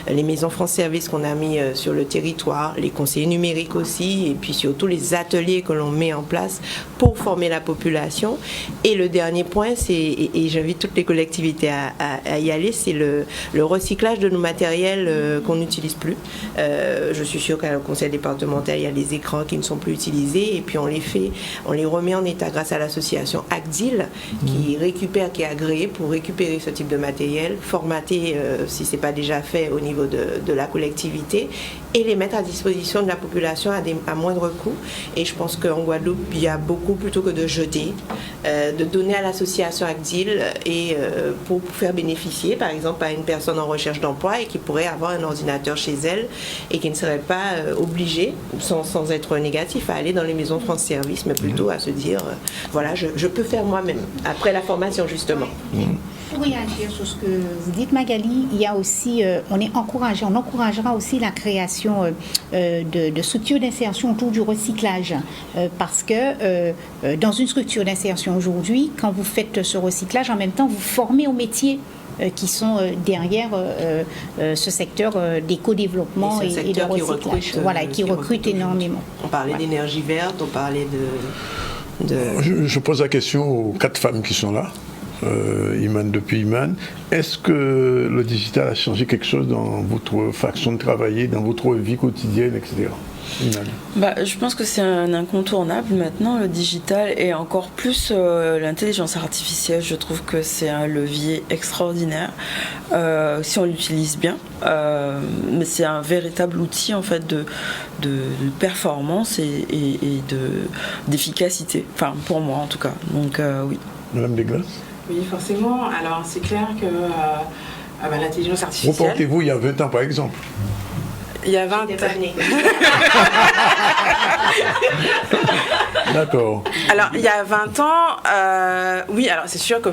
les maisons France Service qu'on a mis sur le territoire, les conseillers numériques aussi, et puis surtout les ateliers que l'on met en place pour former la population. Et le dernier point, et j'invite toutes les collectivités à y aller, c'est le recyclage de nos matériels qu'on n'utilise plus. Je suis sûre qu'au conseil départemental, il y a des écrans qui ne sont plus utilisés, et puis on les remet en état grâce à l'association ACDIL qui est agréée pour récupérer ce type de matériel, formater si ce n'est pas déjà fait au niveau de la collectivité, et les mettre à disposition de la population à moindre coût. Et je pense qu'en Guadeloupe, il y a beaucoup, plutôt que de jeter, de donner à l'association ACDIL et pour faire bénéficier, par exemple, à une personne en recherche d'emploi et qui pourrait avoir un ordinateur chez elle et qui ne serait pas obligée, sans être négatif, à aller dans les maisons France Service, mais plutôt à se dire, voilà, je peux faire moi-même, après la formation, justement. Pour réagir sur ce que vous dites, Magali, il y a aussi, on encouragera aussi la création de structures d'insertion autour du recyclage, parce que dans une structure d'insertion aujourd'hui, quand vous faites ce recyclage, en même temps, vous formez au métier qui sont derrière ce secteur d'éco-développement et de recyclage. Qui recrute énormément. On parlait d'énergie verte, on parlait de... Je pose la question aux 4 femmes qui sont là. Iman depuis Iman. Est-ce que le digital a changé quelque chose dans votre façon de travailler, dans votre vie quotidienne, etc. Je pense que c'est un incontournable maintenant, le digital, et encore plus l'intelligence artificielle. Je trouve que c'est un levier extraordinaire si on l'utilise bien. Mais c'est un véritable outil en fait de performance et d'efficacité. Enfin, pour moi en tout cas. Donc oui. Madame Desglas. Oui, forcément. Alors, c'est clair que l'intelligence artificielle... Reportez-vous il y a 20 ans, par exemple. Il y a 20 ans. D'accord. Alors, il y a 20 ans, oui, alors c'est sûr que,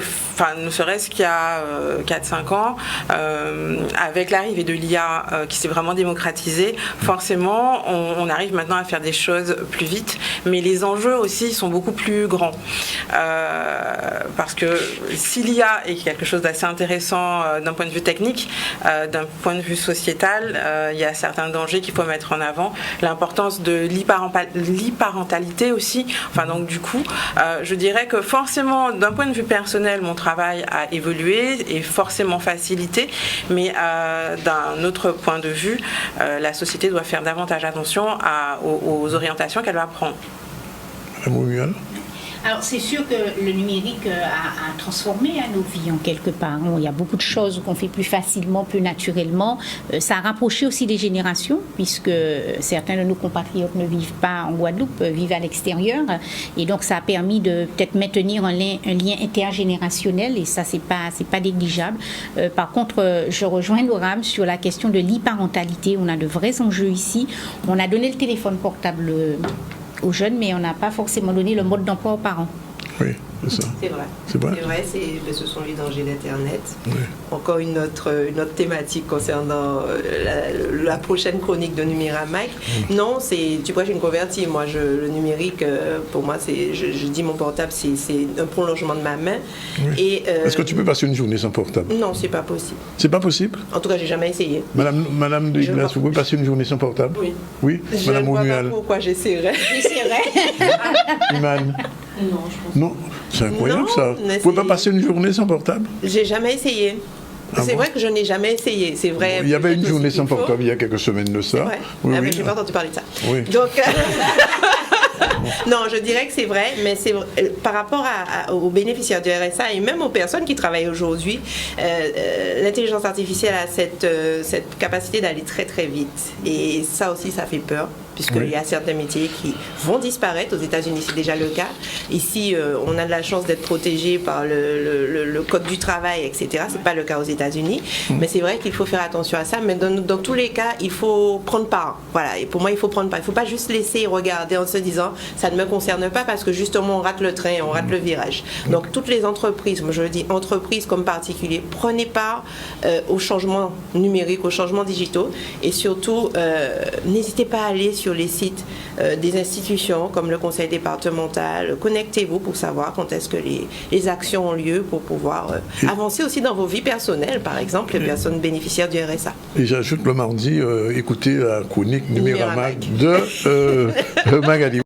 ne serait-ce qu'il y a 4-5 ans, avec l'arrivée de l'IA qui s'est vraiment démocratisée, forcément, on arrive maintenant à faire des choses plus vite, mais les enjeux aussi sont beaucoup plus grands. Parce que si l'IA est quelque chose d'assez intéressant d'un point de vue technique, d'un point de vue sociétal, il y a certains dangers qu'il faut mettre en avant. L'importance de l'e-parentalité aussi. Donc du coup, je dirais que forcément, d'un point de vue personnel, mon travail a évolué et forcément facilité, mais d'un autre point de vue, la société doit faire davantage attention aux orientations qu'elle va prendre. Madame Romuald ? Alors c'est sûr que le numérique a transformé nos vies en quelque part. Il y a beaucoup de choses qu'on fait plus facilement, plus naturellement. Ça a rapproché aussi les générations, puisque certains de nos compatriotes ne vivent pas en Guadeloupe, vivent à l'extérieur. Et donc ça a permis de peut-être maintenir un lien intergénérationnel, et ça c'est pas négligeable. Par contre, je rejoins Laura sur la question de l'e-parentalité. On a de vrais enjeux ici. On a donné le téléphone portable aux jeunes, mais on n'a pas forcément donné le mode d'emploi aux parents. Oui, c'est ça. C'est vrai. C'est vrai. C'est vrai, ce sont les dangers d'Internet. Oui. Encore une autre thématique concernant la prochaine chronique de Numéramac. Non, tu vois, j'ai une convertie. Moi, le numérique, pour moi, je dis mon portable, c'est un prolongement de ma main. Oui. Est-ce que tu peux passer une journée sans portable? Non, c'est pas possible. C'est pas possible? En tout cas, j'ai jamais essayé. Madame de Ignace, vous pouvez passer une journée sans portable? Oui. Oui, je Madame ne vois Romuald. pas pourquoi j'essaierais. Iman. Non, je pense. Non, c'est incroyable ça. Vous pouvez pas passer une journée sans portable? J'ai jamais essayé. C'est vrai que je n'ai jamais essayé. C'est vrai. Bon, il y avait une journée sans portable il y a quelques semaines de ça. Ouais. Oui, mais j'ai pas entendu parler de ça. Oui. Donc, non, je dirais que c'est vrai, mais c'est par rapport aux bénéficiaires du RSA et même aux personnes qui travaillent aujourd'hui, l'intelligence artificielle a cette capacité d'aller très très vite. Et ça aussi, ça fait peur, puisqu'il y a certains métiers qui vont disparaître. Aux États-Unis, c'est déjà le cas. Ici, on a de la chance d'être protégé par le code du travail, etc. C'est pas le cas aux États-Unis, mais c'est vrai qu'il faut faire attention à ça. Mais dans tous les cas, il faut prendre part. Voilà. Et pour moi, il faut prendre part. Il faut pas juste laisser regarder en se disant ça ne me concerne pas parce que justement on rate le train, on rate le virage. Donc toutes les entreprises, moi je le dis, entreprises comme particuliers, prenez part aux changements numériques, aux changements digitaux, et surtout n'hésitez pas à aller sur les sites des institutions comme le conseil départemental. Connectez-vous pour savoir quand est-ce que les actions ont lieu pour pouvoir avancer aussi dans vos vies personnelles, par exemple les personnes bénéficiaires du RSA. Et j'ajoute le mardi, écoutez la chronique Numéramac de Magali.